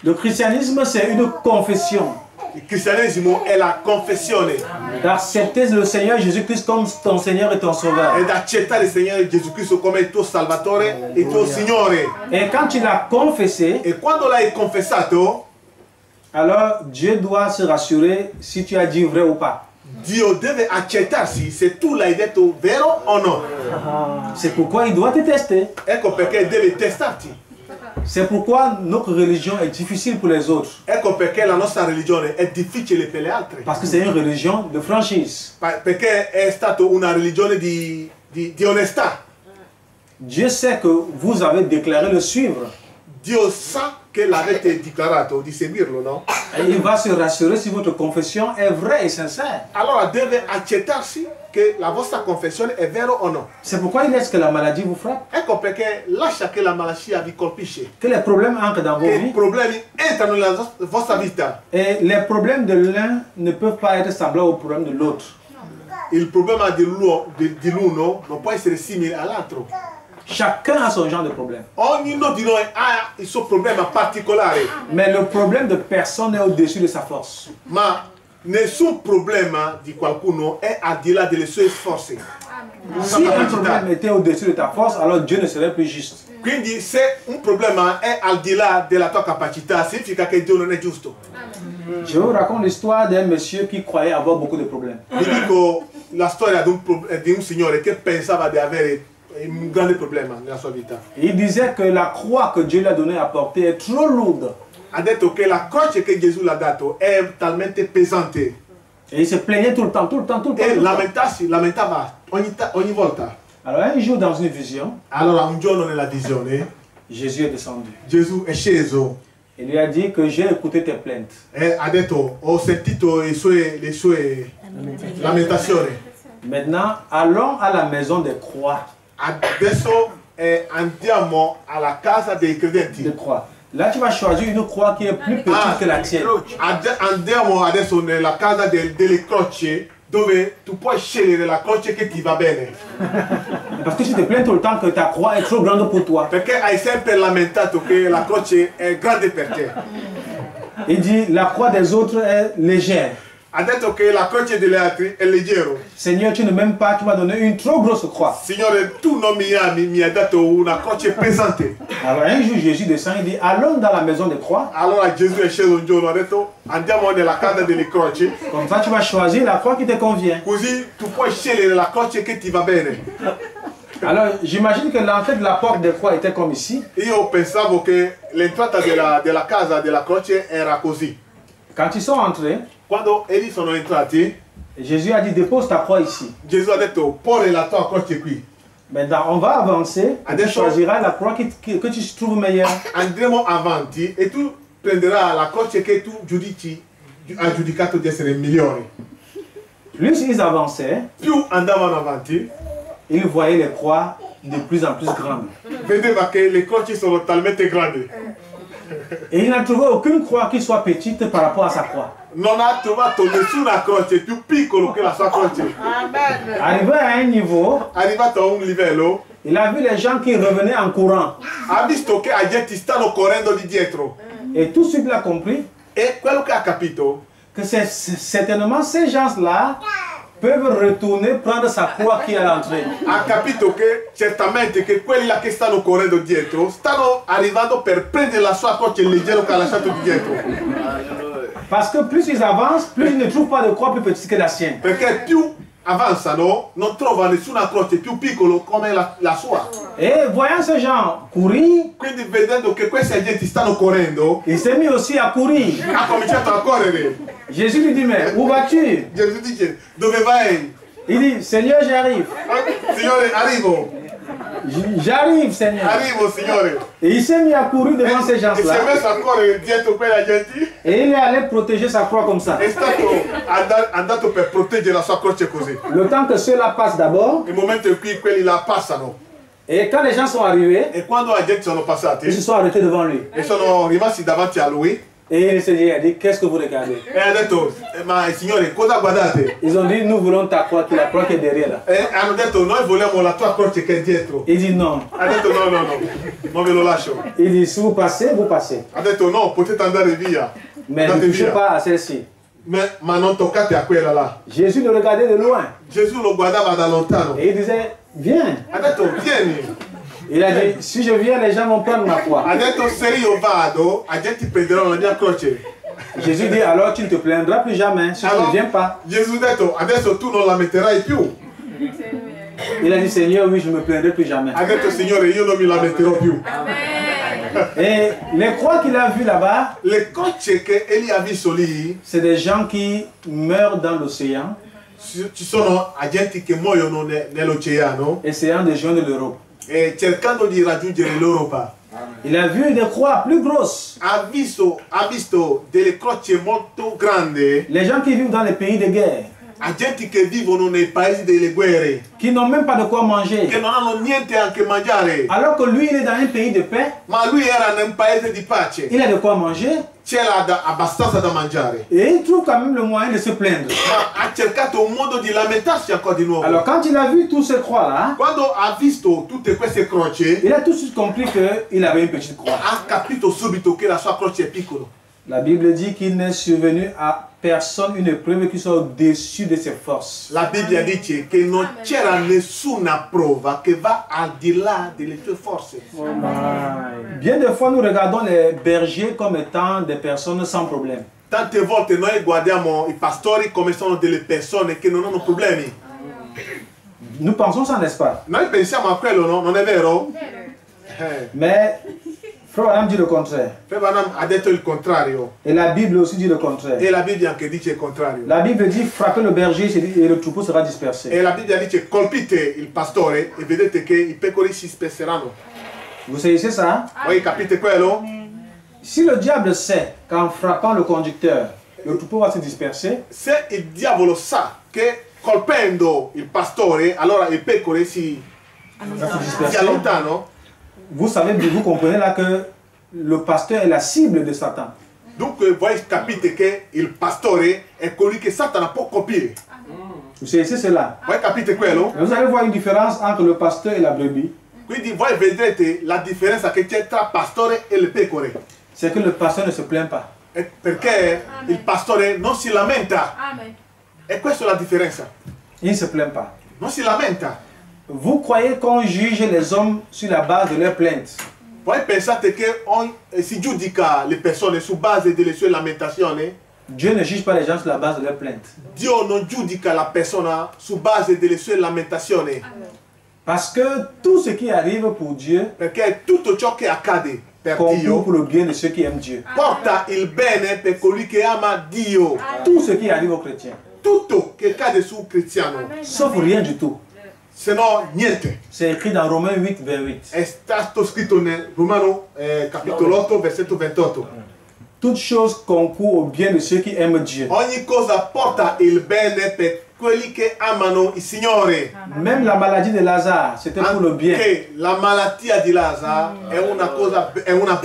Le christianisme, c'est une confession. Il cristianesimo è la confessione D'accepter le Seigneur Jésus-Christ comme ton Seigneur et ton Sauveur. ed accettare il Signore Gesù Cristo come il tuo Salvatore e il tuo Signore. Et quand tu l'as confessé, E quando l'hai confessato, alors Dieu doit se rassurer si tu as dit vrai ou pas. Dio deve accettarsi se tu l'hai detto vero o no. C'est pourquoi il doit te tester. Ecco perché deve testarti. C'est pourquoi notre religion est difficile pour les autres. Ecco perché la nostra religione è difficile per le altre. Parce que c'est une religion de franchise. Perché è stata una religione di onestà. Dieu sait que vous avez déclaré le suivre. Dio sa che l'avete dichiarato di seguirlo, no? Et il va se rassurer si votre confession est vraie et sincère. Allora deve accettarsi che la vostra confessione è vero o no. C'est pourquoi il laisse que la maladie vous frappe, Ecco perché lascia che la malattia vi colpisce, que les problèmes entrent dans vos che i vies. problemi entrano nella vostra vita. Et les problèmes de l'un ne peuvent pas être semblables aux problèmes de l'autre. Il problema dell'uno non può essere simile all'altro. Chacun a son genre de problème. Ognuno di noi ha il suo problema particolare, Mais le problème de personne est au-dessus de sa force. ma nessun problema di qualcuno è al di là delle sue forze. Si un problème était au-dessus de ta force, alors Dieu ne serait plus juste. Quindi se un problema è al di là della tua capacità, significa che Dio non è giusto. Je vous raconte l'histoire d'un monsieur qui croyait avoir beaucoup de problèmes. Vi dico la storia di un signore che pensava di avere un grande problema nella sua vita. Il disait que la croix que Dieu lui a donnée à porter est trop lourde. Ha detto che la croce che Gesù l'ha dato è talmente pesante Et il se plaignait tout le temps, tout le temps, tout le temps. e tout le temps. lamentava ogni volta. Alors un jour dans une vision, Allora un giorno nella visione Jésus est descendu. Gesù è sceso Il lui a dit que j'ai écouté tes plaintes. e ha detto ho sentito le sue lamentazioni Maintenant, allons à la maison des croix. Adesso andiamo alla casa dei credenti. De croix. Là, tu vas choisir une croix qui est plus petite que la tienne. Andiamo adesso nella casa delle croci, dove tu puoi scegliere la croce che ti va bene. Parce que tu te plains tout le temps que ta croix est trop grande pour toi. Perché hai sempre lamentato che la croce è grande per te. Il dit, la croix des autres est légère. Ha detto che la croce degli altri è leggero. Seigneur, tu ne m'aimes pas, tu m'as donné une trop grosse croix. Signore, tu non mi ami, mi hai dato una croce pesante. Alors un jour, Jésus descend, il dit, allons dans la maison des croix. Allora Gesù è sceso un giorno, ha detto andiamo nella casa delle croci, Comme ça, tu vas choisir la croix qui te convient. così tu puoi scegliere la croce che ti va bene. Alors, j'imagine que l'entrée de la porte des croix était comme ici. Io pensavo che l'entrata della casa della croce era così. Quand ils sont entrés, Quando elli sono entrati, Jésus a dit, dépose ta croix ici. Gesù ha detto pone la tua croce qui. Maintenant, on va avancer. Tu Adesso- choisiras la croix que tu trouves meilleure. Andremo avanti e tu prenderai la croce che tu hai giudicato di essere migliore. Plus ils avançaient, Più andavano avanti, ils voyaient les croix de plus en plus grandes. vedeva che le croci sono talmente grandi. Et il n'a trouvé aucune croix qui soit petite par rapport à sa croix. Non ha trovato nessuna croce più piccola che la sua croce. Arrivé à un niveau, Arrivato a un livello, il a vu les gens qui revenaient en courant. ha visto che la gente stanno correndo di dietro. Et tout de suite, il a compris E quello che ha capito que certainement ces gens-là peuvent retourner prendre sa croix qui est à l'entrée. ha capito che certamente che quelli là che stanno correndo dietro stanno arrivando per prendere la sua croce leggero che ha lasciato di dietro. Parce que plus ils avancent, plus ils ne trouvent pas de croix plus petite que la sienne. Perché più avanzano non trova nessuna croce più piccola come la sua. Et voyant ces gens courir, Quindi vedendo che questi agenti stanno correndo, il s'est mis aussi à courir. ha cominciato a correre. Jésus lui dit, mais où vas-tu? Gesù dice, dove vai? Il dit, Seigneur, j'arrive. Signore, arrivo. J'arrive, Seigneur. Arrivo, Signore. Et il s'est mis à courir devant ces E si è gens-là. messo a correre dietro quegli agenti. Et il est allé protéger sa croix comme ça. È stato andato per proteggere la sua croce così. Le temps que ceux-là passent d'abord. Il momento in cui quelli là passano. Et quand les gens sont arrivés, E quando gli agenti sono ils se passati sont arrêtés devant lui. e sono rimasti davanti a lui, Et il s'est dit, qu'est-ce que vous regardez? e ha detto, ma Signore, cosa guardate? Ils ont dit, nous voulons ta croix, la croix qui est derrière là. E hanno detto, noi vogliamo la tua croce che è dietro. Il dit non. Ha detto, no, non ve lo lascio. Il dit, si vous passez, vous passez. Ha detto, no, potete andare via. Mais ne Andate touchez via. pas à celle-ci. Ma non toccate a quella là. Jésus le regardait de loin. Gesù lo guardava da lontano. Et il disait, viens. Ha detto, vieni. Il a dit, si je viens, les gens vont prendre ma croix. Ha detto, se io vado, la gente prenderanno la mia croce. Jésus dit, alors tu ne te plaindras plus jamais si tu ne viens pas. Gesù ha detto, adesso tu non la metterai più. Il a dit, Seigneur, oui, je ne me plaindrai plus jamais. Ha detto, Signore, io non mi lamenterò più. Et les croix qu'il a vues là-bas, Le croce che egli ha visto lì, c'est des gens qui meurent dans l'océan, ci sono agenti che muoiono nell'oceano essayant de joindre l'Europe. e cercando di raggiungere l'Europa. Il a vu des croix plus grosses. Ha visto delle croci molto grandi, Les gens qui vivent dans les pays de guerre, agenti che vivono nei paesi delle guerre, qui n'ont même pas de quoi manger. che non hanno niente anche mangiare. Alors que lui, il est dans un pays de paix, Ma lui era in un paese di pace, il a de quoi manger c'era abbastanza da mangiare. et il trouve quand même le moyen de se plaindre. Ma ha cercato un modo di lamentarsi ancora di nuovo. Alors quand il a vu tous ces croix-là, Quando ha visto tutte queste croci, il a tout de suite compris qu'il avait une petite croix. ha capito subito che la sua croce è piccola. La Bible dit qu'il n'est survenu à personne une épreuve qui soit au-dessus de ses forces. La Bibbia dice che non c'era nessuna prova che va al di là delle tue forze. Bien des fois, nous regardons les bergers comme étant des personnes sans problème. Tante volte noi guardiamo i pastori come sono delle persone che non hanno problemi. Nous pensons ça, n'est-ce pas? Noi pensiamo a quello, no? Non è vero? Mais Frère Branham dit le contraire. Frère Branham ha detto il contrario. Et la Bible aussi dit le contraire. E la Bibbia anche dice il contrario. La Bible dit frappez le berger et le troupeau sera dispersé. E la Bibbia dice colpite il pastore e vedete che i pecore si disperseranno. Vous saisissez ça? Voi capite quello? Si le diable sait qu'en frappant le conducteur, le troupeau va se disperser, Se il diavolo sa che colpendo il pastore, allora il pecore si allontanano. Vous savez, vous comprenez là que le pasteur est la cible de Satan. Donc voi capite che il pastore è colui che Satana può colpire. Vous saisissez cela? Voi capite quello? Vous allez voir une différence entre le pasteur et la brebis. Quindi voi vedrete la differenza che c'è tra pastore e le pecore. C'est que le pasteur ne se plaint pas. Perché il pastore non si lamenta. Amen. E questa è la differenza. Il ne se plaint pas. Non si lamenta. Vous croyez qu'on juge les hommes sur la base de leurs plaintes? Voi pensate che si giudica le persone su base delle sue lamentazioni? Dieu ne juge pas les gens sur la base de leurs plaintes. Dio non giudica la persona su base delle sue lamentazioni. Parce que tout ce qui arrive pour Dieu Perché tutto ciò che accade per concourt Dio pour le bien de ceux qui aiment Dieu. porta il bene per colui che ama Dio. Tout ce qui arrive aux chrétiens. Tutto che cade sul cristiano, Sauf rien du tout. se no niente. C'est écrit dans Romains 8, 28. È stato scritto nel Romano capitolo 8, versetto 28. Toute chose concourt au bien de ceux qui aiment Dieu. Ogni cosa porta il bene per quelli che amano il Signore. Même la maladie de Lazare, c'était pour le bien. Anche la malattia di Lazzaro è una cosa, è una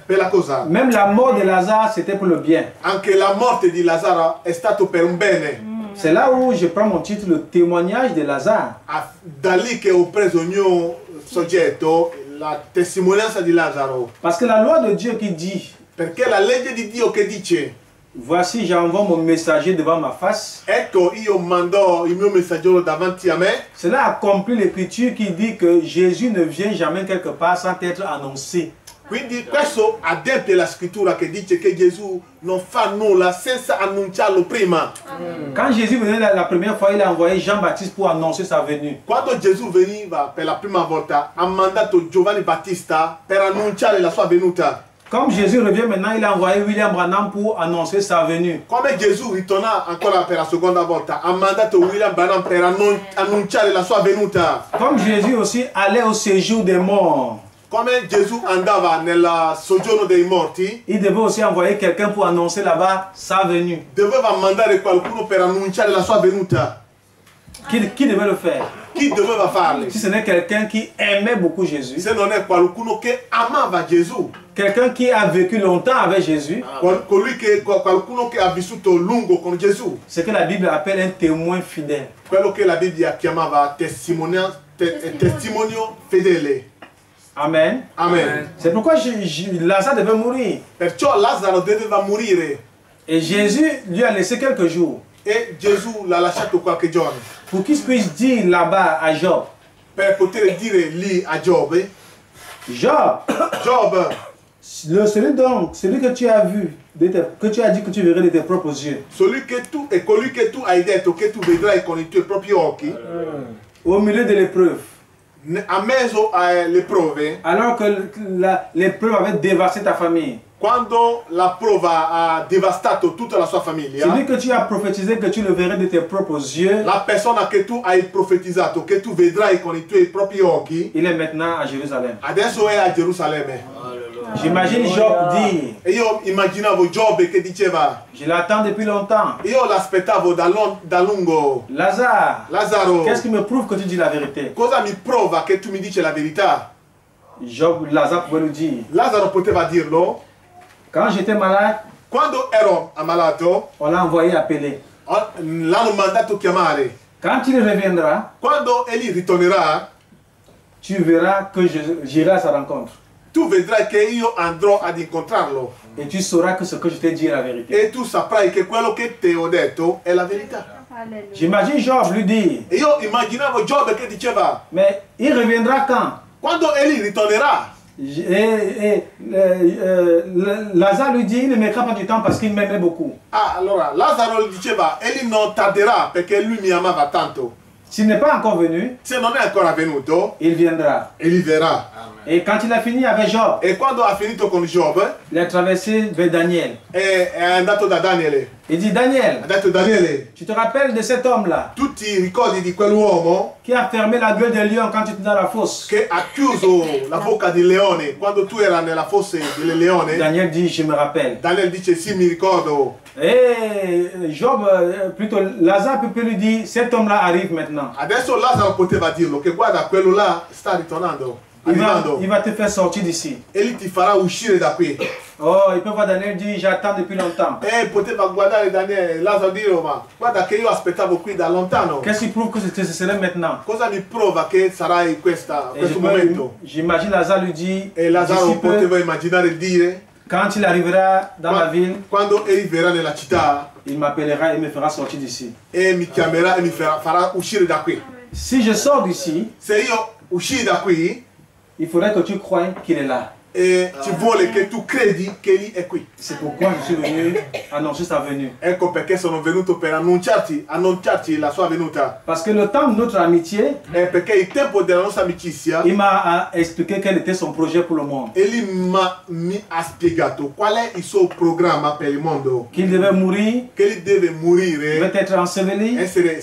bella cosa. Même la mort de Lazare, c'était pour le bien. Anche la morte di Lazzaro è stato per un bene. C'est là où je prends mon titre, le témoignage de Lazare. Da lì che ho preso il mio soggetto, la testimonianza di Lazzaro. Parce que la loi de Dieu qui dit, Perché la legge di Dio che dice: voici j'envoie mon messager devant ma face, ecco io mando il mio messaggero davanti a me, cela accomplit l'écriture qui dit que Jésus ne vient jamais quelque part sans être annoncé. quindi questo adempie la scrittura che dice che Gesù non fa nulla senza annunciarlo prima. Quand Jésus venait la première fois, il a envoyé Jean-Baptiste pour annoncer sa venue. Quando Gesù veniva per la prima volta ha mandato Giovanni Battista per annunciare la sua venuta. Comme Jésus revient maintenant, il a envoyé William Branham pour annoncer sa venue. Come Gesù ritorna ancora per la seconda volta, ha mandato William Branham per annunciare la sua venuta. Comme Jésus aussi allait au séjour des morts, Come Gesù andava nel soggiorno dei morti, il devait aussi envoyer quelqu'un pour annoncer là-bas sa venue. doveva mandare qualcuno per annunciare la sua venuta. Qui devait le faire? Chi doveva farlo? Si ce n'est quelqu'un qui aimait beaucoup Jésus, Se non è qualcuno che amava Gesù, quelqu'un qui a vécu longtemps avec Jésus, qualcuno che ha vissuto lungo con Gesù, ce que la Bible appelle un témoin fidèle. quello che la Bibbia chiamava testimonio fedele. Amen. Amen. C'est pourquoi Lazare devait mourir. Perciò Lazzaro doveva morire Et Jésus lui a laissé quelques jours e Gesù l'ha lasciato qualche giorno pour qu'il puisse dire là-bas à Job, per poter dire lì a Giobbe: Job, Giobbe, celui que tu as vu, que tu as dit que tu verrais de tes propres yeux, colui che tu hai detto che tu vedrai con i tuoi propri occhi, au milieu de l'épreuve, a mezzo alle prove, alors que l'épreuve avait dévasté ta famille. quando la prova ha devastato tutta la sua famiglia, Celui que tu as prophétisé que tu le verrais de tes propres yeux, la persona che tu hai profetizzato che tu vedrai con i tuoi propri occhi, il est maintenant à Jérusalem. adesso è a Gerusalemme. J'imagine Job dire, E io immaginavo Giobbe che diceva: je l'attends depuis longtemps. io l'aspettavo da lungo. Lazare, Lazzaro, qu'est-ce qui me prouve que tu dis la vérité? cosa mi prova che tu mi dici la verità? Lazare pouvait lui dire, Lazzaro poteva dirlo: quand j'étais malade, quando ero ammalato, on l'a envoyé appeler. l'hanno mandato chiamare. Quand il reviendra, Quando egli ritornerà, tu verras que j'irai à sa rencontre. tu vedrai che io andrò ad incontrarlo Et tu sauras que ce que je t'ai dit est la vérité. e tu saprai che quello che ti ho detto è la verità. J'imagine Job lui dire, E io immaginavo Giobbe che diceva: mais il reviendra quand? quando egli ritornerà. Lazare lui dit, il ne mettra pas du temps parce qu'il m'aimait beaucoup. Allora Lazzaro gli diceva: egli non tarderà perché lui mi amava tanto. S'il n'est pas encore venu, Se non è ancora venuto, il viendra. egli verrà. Et quand il a fini avec Job, E quando ha finito con Giobbe, il a traversé vers Daniel. è andato da Daniele. Il dit, Daniel, Ha detto Daniele, tu te rappelles de cet homme-là tu ti ricordi di quell'uomo qui a fermé la gueule des lions quand tu étais dans la fosse? che ha chiuso la bocca del leone quando tu eri nella fosse del leone? Daniel dit, je me rappelle. Daniele dice sì, mi ricordo. Et Job, plutôt Lazare peut lui dire, cet homme-là arrive maintenant. Adesso Lazzaro poteva dirlo, che guarda, quello là sta ritornando, arrivando, Il va te faire sortir d'ici. e lui ti farà uscire da qui. Oh, il peut voir Daniel dire, j'attends depuis longtemps. E poteva guardare Daniele, Lazzaro dire, ma guarda che io aspettavo qui da lontano. Qu'est-ce qui prouve que ce serait maintenant? Cosa mi prova che sarai in questo momento? J'imagine Lazare lui dit, E Lazzaro d'ici peu, poteva immaginare dire, quand il arrivera dans la ville, quando arriverà nella città, il m'appellera et me fera sortir d'ici. e mi chiamerà e mi farà uscire da qui. Si je sors d'ici, Se io uscì da qui, il faudrait que tu croies qu'il est là. e ci vuole che tu credi che lui è qui. C'est pourquoi je suis venu annoncer sa venue. Ecco perché sono venuto per annunciarti la sua venuta. Parce que le temps de notre amitié, Perché il tempo della nostra amicizia, il m'a expliqué quel était son projet pour le monde. e lui mi ha spiegato qual è il suo programma per il mondo. Qu'il devait mourir, Che lui deve qu'il morire, devait être enseveli essere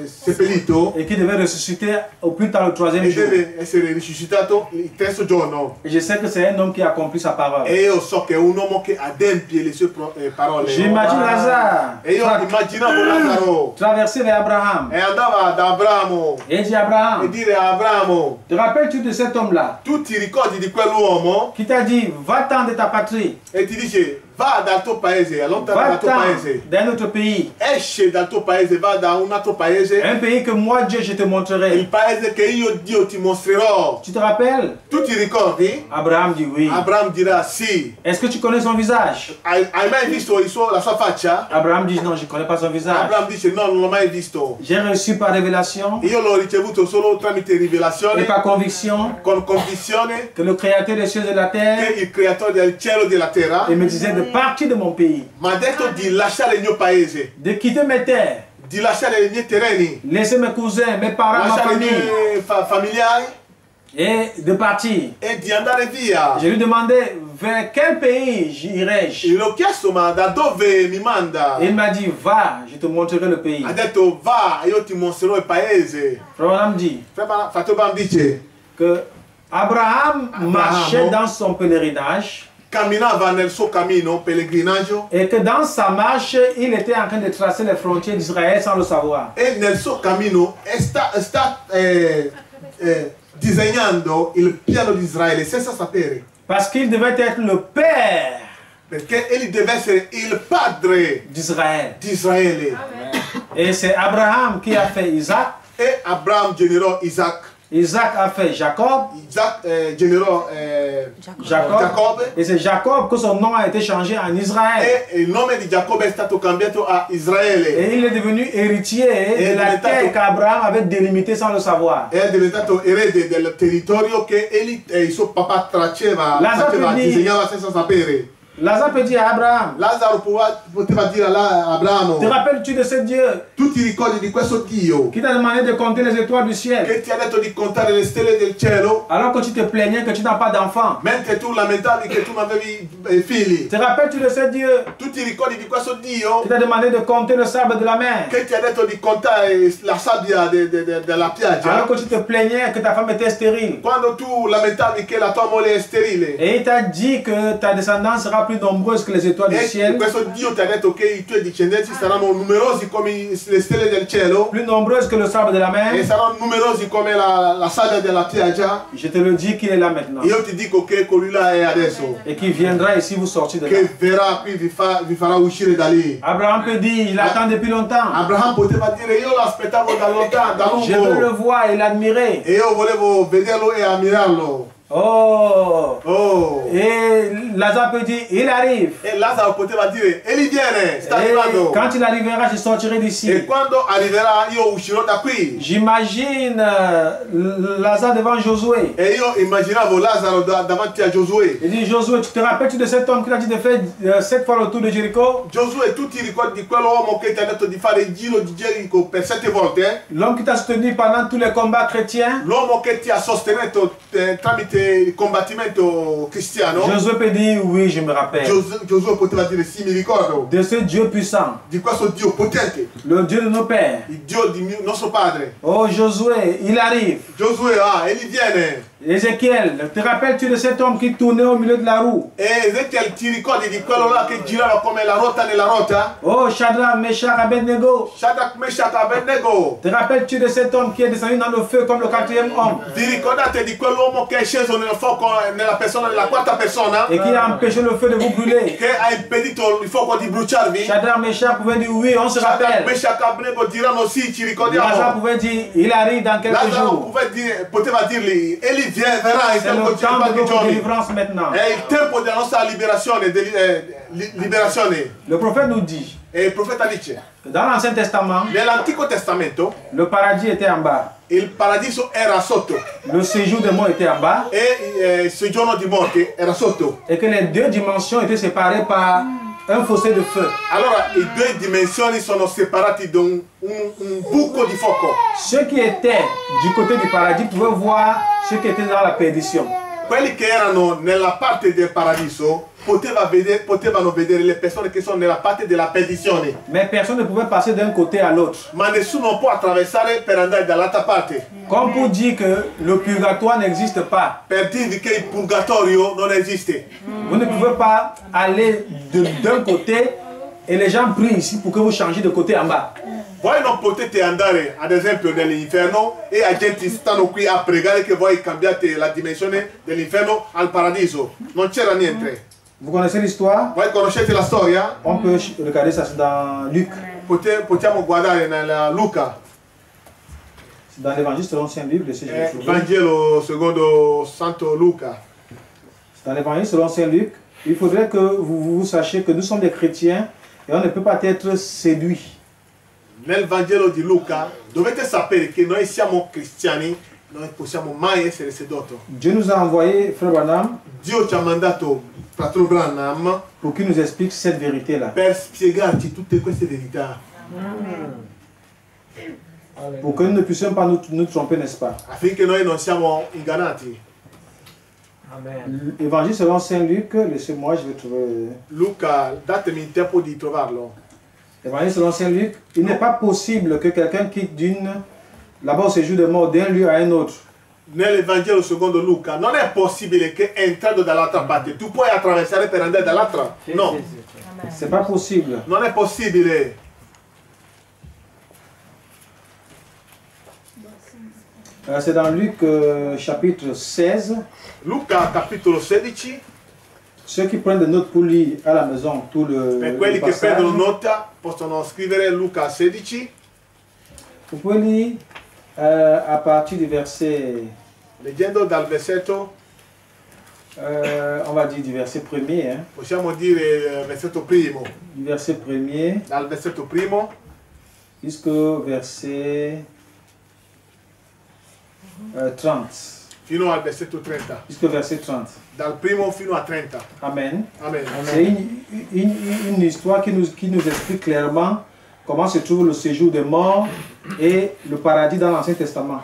seppellito et qu'il devait ressusciter au plus tard le troisième e jour. deve essere risuscitato il terzo giorno. Et je sais que c'est un homme qui a accompli sa parole. E io so che è un uomo che adempie le sue parole. J'imagine Lazare E io immaginavo Lazzaro traverser vers Abraham e andava da Abramo et dit e Abraham, dire a Abramo, te rappelles-tu de cet homme-là tu ti ricordi di quell'uomo? qui t'a dit va-t'en de ta patrie, E ti dice va dal tuo paese, allontana dal tuo va-t'en paese, d'un autre pays, esce dal tuo paese, va da un altro paese, un pays que moi Dieu je te il montrerai. paese che io Dio ti mostrerò. Tu te rappelles? Tu ti ricordi? Abraham dit oui. Abramo dirà sì. Est-ce que tu connais son visage? Hai mai visto la sua faccia? Abraham dit non, je ne connais pas son visage. Abramo dice no, non l'ho mai visto. J'ai reçu par révélation Io l'ho ricevuto solo tramite et rivelazione, par conviction con convinzione que le Créateur des cieux et de la terre che il creatore del cielo e della terra il me disait de partir de mon pays, mi ha detto di lasciare il mio paese, de quitter mes terres, di lasciare i miei terreni, laisser mes cousins, mes parents, ma lasciare i famille miei familiari et de partir. e di andare via. Je lui demandais vers quel pays irais-je. Gli ho chiesto ma da dove mi manda? Et il m'a dit va, je te montrerai le pays. Ha detto va, io ti mostrerò il paese. Frère Branham dit Fratello Branham dice que Abraham marchait Abraham. dans son pèlerinage camminava nel suo cammino, pellegrinaggio, et que dans sa marche, il était en train de tracer les frontières d'Israël sans le savoir. e nel suo cammino sta disegnando il piano di Israele senza sapere, Parce qu'il devait être le père perché egli deve essere il padre d'Israël. di Israele. Et c'est Abraham qui a fait Isaac. E Abramo generò Isaac, Isaac a fait Jacob. Isaac generò Jacob. Giacobbe, Et c'est Jacob que son nom a été changé en Israël. e il nome di Giacobbe è stato cambiato a Israele. Et il est devenu héritier de la terre qu'Abraham avait délimitée sans le savoir. È diventato erede del territorio che egli il suo papà disegnava senza sapere. Lazare peut dire à Abraham, Lazzaro poteva dire a Abramo, te rappelles-tu de ce Dieu tu ti ricordi di questo Dio qui t'a demandé de compter les étoiles du ciel che ti ha detto di contare le stelle del cielo alors que tu te plaignais que tu n'as pas d'enfant? mentre tu lamentavi che tu non avevi figli? Te rappelles-tu de ce Dieu Tu ti ricordi di questo Dio qui t'a demandé de compter le sable de la mer che ti ha detto di contare la sabbia della piaggia alors que tu te plaignais que ta femme était stérile? quando tu lamentavi che la tua moglie è sterile? Et il t'a dit que ta descendance sera plus nombreuse que les étoiles du E ciel, questo Dio ti ha detto che i tuoi discendenti saranno numerosi come le stelle del cielo plus nombreuse que le sable de la e mer. saranno numerosi come la sabbia della piaggia. Je te le dis qu'il est là maintenant Io ti dico che colui là è adesso, et qu'il viendra ici vous sortir de là. che verrà qui, vi farà uscire da lì. Abraham peut dire, il attend depuis longtemps. Abramo poteva dire io lo aspettavo da lontano, da Je veux le lungo, voir et l'admirer. e io volevo vederlo e ammirarlo. Oh! Oh! Et Lazare peut dire, il arrive. E Lazzaro poteva dire egli viene, sta Et arrivando. quand il arrivera, je sortirai E d'ici. quando arriverà io uscirò da qui. J'imagine Lazare devant Josué. E io immaginavo Lazzaro davanti a Giosuè. Il dit, Josué, tu te rappelles-tu de cet homme qui t'a dit de faire 7 fois le tour de Jéricho? Giosuè, tu ti ricordi di quell'uomo che ti ha detto di fare il giro di Gerico per 7 volte? L'homme qui t'a soutenu pendant tous les combats chrétiens? L'uomo che ti ha sostenuto tramite il combattimento cristiano, Josué peut dire oui, je me rappelle. Giosuè poteva dire sì, mi ricordo De ce Dieu puissant, di questo Dio potente, le Dieu de nos pères. il Dio di nostro padre. Oh Josué, il arrive. Giosuè, egli viene. Ézéchiel, te rappelles-tu de cet homme qui tournait au milieu de la roue? E Ezechiel, ti ricordi di quello là che girava come la ruota nella ruota? Oh Shadrach, Meshach, Abednego. Shadrach, Meshach, Abednego. Te rappelles-tu de cet homme qui est descendu dans le feu comme le quatrième homme Vi ricordate di quell'uomo che è sceso nel fuoco nella persona, nella quarta persona? et qui a empêché le feu de vous brûler? Che ha impedito il fuoco di bruciarvi? Shadrach, Meshach pouvait dire oui, on se Shadrach, rappelle. Meshach, Abednego diranno sì, ci Lazare ricordiamo. pouvait dire il arrive dans quelques Lazzaro jours. poteva dirgli, egli verrà in C'est le qualche temps de votre giorni. délivrance maintenant. È il tempo della nostra liberazione, liberazione. Le prophète nous dit E il profeta dice, que dans l'Ancien Testament, nell'Antico Testamento le paradis était en bas, il paradiso era sotto le séjour des morts était en bas e il soggiorno di morte era sotto. et que les deux dimensions étaient séparées par un fossé de feu. Allora i due dimensioni sono separati da un buco di fuoco. Ceux qui étaient du côté du paradis pouvaient voir ceux qui étaient dans la perdition. Quelli che erano nella parte del paradiso potevano vedere le persone che sono nella parte della perdizione. Mais personne ne pouvait passer d'un côté à l'autre. Ma nessuno può attraversare per andare dall'altra parte. Comme pour dire que le purgatoire n'existe pas. Per dirvi che il purgatorio non esiste. Vous ne pouvez pas aller d'un côté et les gens prient ici pour que vous changiez de côté en bas. Voi non potete andare ad esempio nell'inferno e agenti stanno qui a pregare che voi cambiate la dimensione dell'inferno al paradiso. Non c'era niente. Vous connaissez l'histoire? Voi conoscete la storia? On peut regarder ça dans Luc. Possiamo guardare nella Luca, C'est dans l'évangile selon Saint Luc, le Seigneur. Vangelo secondo Santo Luca. Dans l'évangile selon Saint Luc, il faudrait que vous sachiez que nous sommes des chrétiens et on ne peut pas être séduit. Nel Vangelo di Luca dovete sapere che noi siamo cristiani, non possiamo mai essere sedotti. Dieu nous a envoyé, frère Branham, Dio ci ha mandato Fratello Branham pour qu'il nous explique cette vérité-là. per spiegarci tutte queste verità, Pour que nous ne puissions pas nous tromper, n'est-ce pas? affinché noi non siamo ingannati. Amen. L'évangile selon Saint Luc, laissez-moi, je vais trouver. Luca, datemi il tempo di trovarlo. L'évangile selon Saint Luc, il n'est pas possible que quelqu'un quitte là-bas au séjour des morts d'un lieu à un autre. Nell'Evangelo secondo Luca non è possibile che entrando dall'altra parte tu puoi attraversare per andare dall'altra. No, C'est pas possible. non è possibile. C'est dans Luc chapitre 16. Luca capitolo 16, Ceux qui prennent des notes pour lire à la maison tout per le quelli che passage, prendono nota possono scrivere Luca 16, vous pouvez lire à partir du verset, leggendo dal versetto, on va dire du verset premier, hein, possiamo dire versetto primo, du verset premier dal versetto primo jusqu'au verset 30. fino al versetto 30, Jusqu'au verset 30. dal primo fino a 30. Amen. Amen. C'est une histoire qui nous explique clairement comment se trouve le séjour des morts et le paradis dans l'Ancien Testament.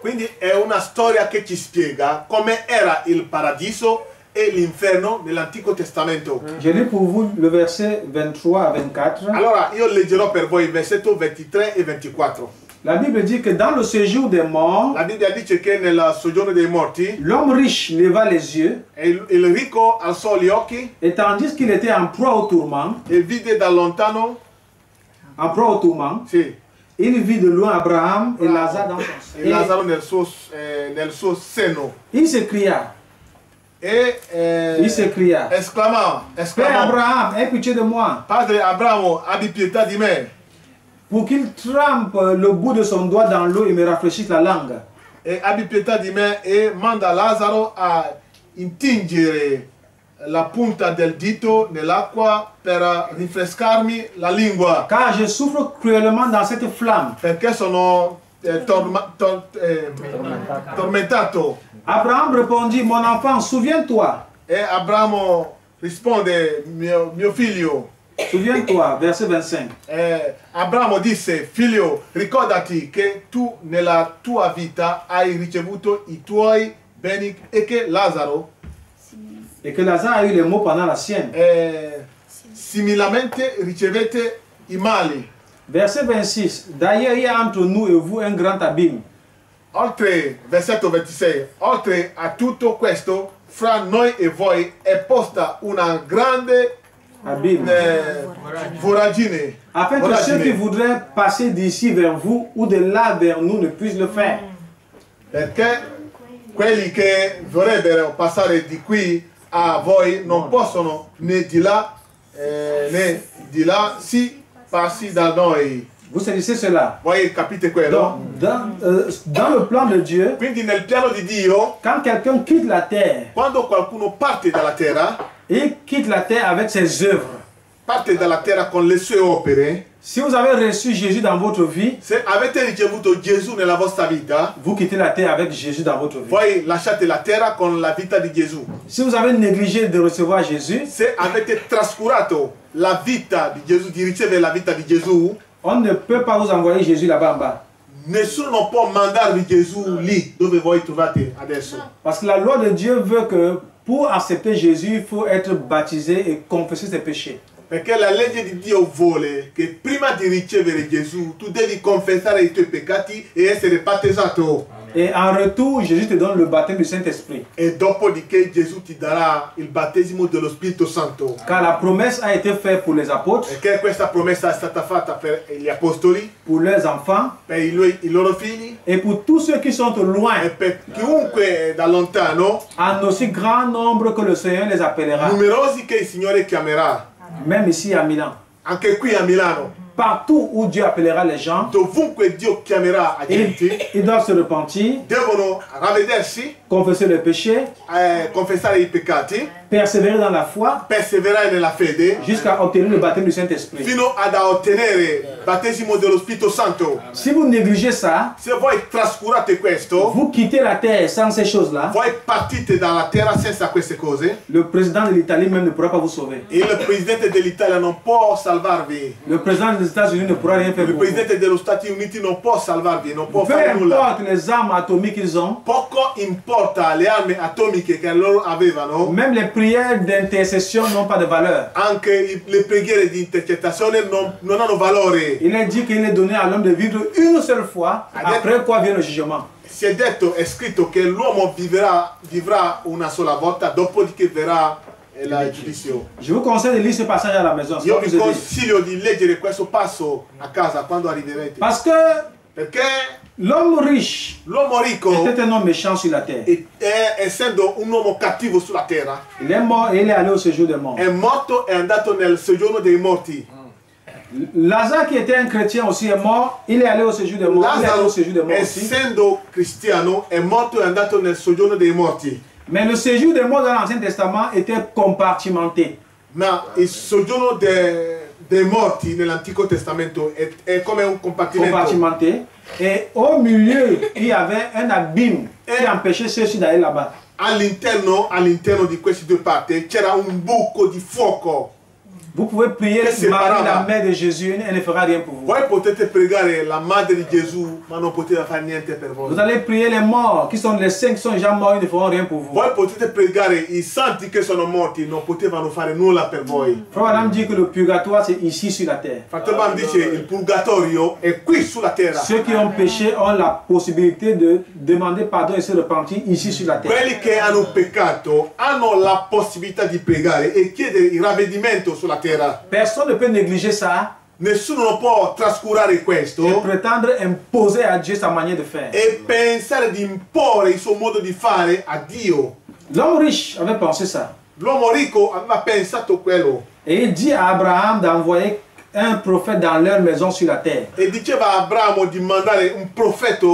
Quindi è una storia che ci spiega come era il paradiso e l'inferno nell'Antico Testamento. Je lis pour vous le verset 23 à 24. Allora io leggerò per voi il versetto 23 e 24. La Bible dit que dans le séjour des morts, La Bibbia dice che nel soggiorno dei morti l'homme riche leva les yeux il ricco alzò gli occhi et tandis qu'il était en proie au tourment, e vide da lontano, sì, il vit de loin Abraham et Lazare dans son sein. e Lazzaro nel suo seno. Il s'écria, E esclamò, Père Abraham, aie pitié de moi, Padre Abramo, abbi pietà di me, pour qu'il trempe le bout de son doigt dans l'eau et me rafraîchisse la langue. e abbi pietà di me e manda Lazzaro a intingere la punta del dito nell'acqua per rinfrescarmi la lingua, Car je souffre cruellement dans cette flamme. perché sono tormentato. Abraham répondit, mon enfant, souviens-toi. E Abramo risponde, mio figlio, Souviens-toi, verset 25. Abramo disse, figlio, ricordati che tu nella tua vita hai ricevuto i tuoi e che Lazzaro et que Lazare a eu les maux pendant la sienne. Similmente ricevette i mali. Verset 26. D'ailleurs, il y a entre nous et vous un grand abîme. Oltre, versetto 26, oltre a tutto questo, fra noi e voi è posta una grande Abîme. voragine. Afin que ceux qui voudraient passer d'ici vers vous ou de là vers nous ne puissent le faire. Perché quelli che vorrebbero passare di qui a voi non possono né di là si passi da noi. Vous saisissez cela? Voi capite quello? Dans le plan de Dieu, Quindi nel piano di Dio, quand quelqu'un quitte la terre, quando qualcuno parte dalla terra avec ses œuvres. parte dalla terra con le sue opere, Si vous avez reçu Jésus dans votre vie, se avete ricevuto Gesù nella vostra vita, vous quittez la terre avec Jésus dans votre vie. voi lasciate la terra con la vita di Gesù. Si vous avez négligé de recevoir Jésus, Se avete trascurato la vita di Gesù, di ricevere la vita di Gesù, on ne peut pas vous envoyer Jésus là-bas en bas. nessuno non può mandarvi Gesù lì dove voi trovate adesso. Parce que la loi de Dieu veut que pour accepter Jésus, il faut être baptisé et confesser ses péchés. Perché la legge di Dio vuole che prima di ricevere Gesù tu devi confessare i tuoi peccati e essere battezzato. Et en retour, Jésus te donne le baptême du Saint-Esprit. E dopodiché Gesù ti darà il battesimo dello Spirito Santo. Car la promesse a été faite pour les apôtres, Perché questa promessa è stata fatta per gli apostoli, pour leurs enfants per i loro figli et pour tous ceux qui sont au loin, e per chiunque è da lontano, en aussi grand nombre que le Seigneur les appellera. numerosi che il Signore chiamerà. Même ici à Milan. Anche qui a Milano, Partout où Dieu appellera les gens, dovunque Dio chiamerà a gente, ils doivent se repentir, devono ravvedersi, confesser leurs péchés, confessare i peccati, persévérer dans la foi perseverare nella fede, jusqu'à obtenir le baptême du Saint-Esprit. fino ad ottenere il battesimo dello Spirito Santo. Si vous négligez ça, Se voi trascurate questo, vous quittez la terre sans ces choses-là, voi partite dalla terra senza queste cose, le président de l'Italie même ne pourra pas vous sauver. il presidente dell'Italia non può salvarvi, Le président des États-Unis ne pourra rien faire il pour vous. presidente degli Stati Uniti non può salvarvi, non può Peu fare nulla. importe les armes atomiques qu'ils ont, Poco importa le armi atomiche che loro avevano, même les prières d'intercession n'ont pas de valeur. anche le preghiere di intercettazione non hanno valore. Il est dit qu'il est donné à l'homme de vivre une seule fois, après quoi vient le jugement. Si è detto, è scritto che l'uomo vivrà una sola volta, dopodiché verrà il giudizio. Je vous conseille de lire ce passage à la maison. Ça Io va vi vous aider. consiglio di leggere questo passo a casa quando arriverete. Parce que Perché l'homme riche l'uomo ricco, était un homme méchant sur la terre. essendo un uomo cattivo sulla terra, Il est mort et il est allé au séjour des morts. è morto e è andato nel soggiorno dei morti. Lazare qui était un chrétien aussi est mort, il est allé au séjour des morts. Il est allé Lazzaro, au séjour des morts aussi. essendo cristiano, è morto e è andato nel soggiorno dei morti. Mais le séjour des morts dans l'Ancien Testament était compartimenté. Ma il soggiorno dei morti nell'Antico Testamento è come un compartimento. Compartimenté. Et au milieu, il y avait un abîme qui empêchait ceux-ci d'aller là-bas. All'interno di queste due parti c'era un buco di fuoco. Vous pouvez prier Che Marie, separava. la mère de Jésus, elle ne fera rien pour vous. Voi potete pregare la madre di Gesù, ma non potete fare niente per voi. Vous allez prier les morts, qui sont les saints qui sont déjà morts, ils ne feront rien pour vous. Voi potete pregare i santi che sono morti, non potevano fare nulla per voi. Frère Madame dit que le purgatoire, c'est ici sur la terre. Fratello Bam dice il purgatorio è qui sulla terra. Ceux qui ont péché ont la possibilité de demander pardon et se repentir ici sur la terre. Quelli che hanno peccato hanno la possibilità di pregare e chiedere il ravvedimento sulla terra. Personne ne peut négliger ça Nessuno non può trascurare et questo prétendre imposer à Dieu sa manière de faire. e pensare di imporre il suo modo di fare a Dio. L'homme riche avait pensé ça. L'uomo ricco aveva pensato quello Et il dit à Abraham d'envoyer un prophète dans leur maison sur la terre. e diceva a Abramo di mandare un profeta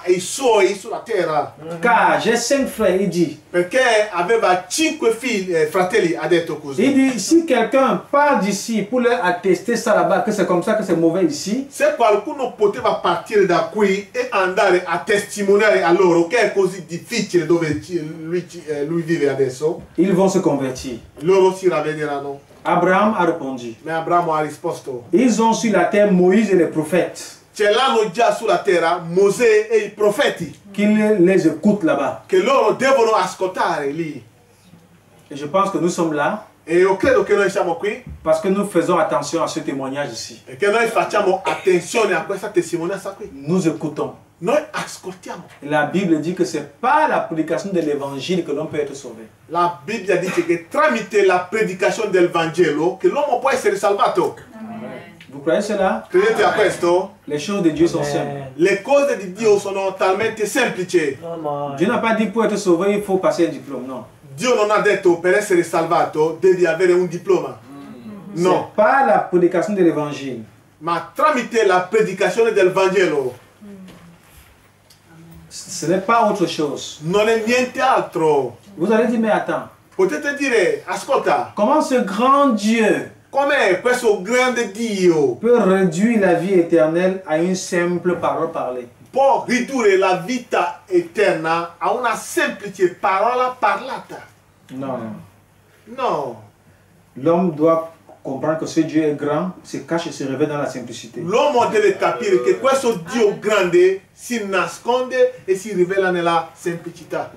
ai suoi sulla terra Car j'ai 5 frères, il dit. perché aveva 5 fratelli, ha detto Il così. dit, si quelqu'un part d'ici pour leur attester ça là-bas, que c'est comme ça, que c'est mauvais ici, Se qualcuno poteva partire da qui e andare a testimoniare a loro che è così difficile dove lui vive adesso, ils vont se convertir. loro si ravvederanno. Abraham a répondu. Ma Abramo ha risposto: Ils ont sur la terre Moïse et les prophètes. ce l'hanno già sulla terra Mosè e i profeti qu'ils les écoutent là-bas. che loro devono ascoltare lì. Et je pense que nous sommes là E io credo che noi siamo qui parce que nous faisons attention à ce témoignage ici. e che noi facciamo attenzione a questa testimonianza qui. Nous écoutons. Noi ascoltiamo. Et la Bible dit que ce n'est pas la prédication de l'évangile que l'on peut être sauvé. La Bibbia dice che tramite la predicazione del Vangelo che l'uomo può essere salvato. Vous croyez cela? Credete a questo? Les choses de Dieu sont simples. Le cose di Dio sono talmente semplici. Dieu n'a pas dit pour être sauvé, il faut passer un diplôme. Non. Dio non ha detto per essere salvato devi avere un diploma. Ce No, n'est pas la prédication de l'évangile. ma tramite la predicazione del Vangelo Ce n'est pas autre chose. non è niente altro. Vous allez dire, mais attends, Potete dire, ascolta, comment ce grand Dieu com'è questo grande Dio peut réduire la vie éternelle à une simple parole parlée? può ridurre la vita eterna a una semplice parola parlata? Non. No. L'homme doit comprendre que ce Dieu est grand, se cache et se révèle dans la simplicité. L'uomo deve capire che questo Dio grande si nasconde e si rivela nella semplicità.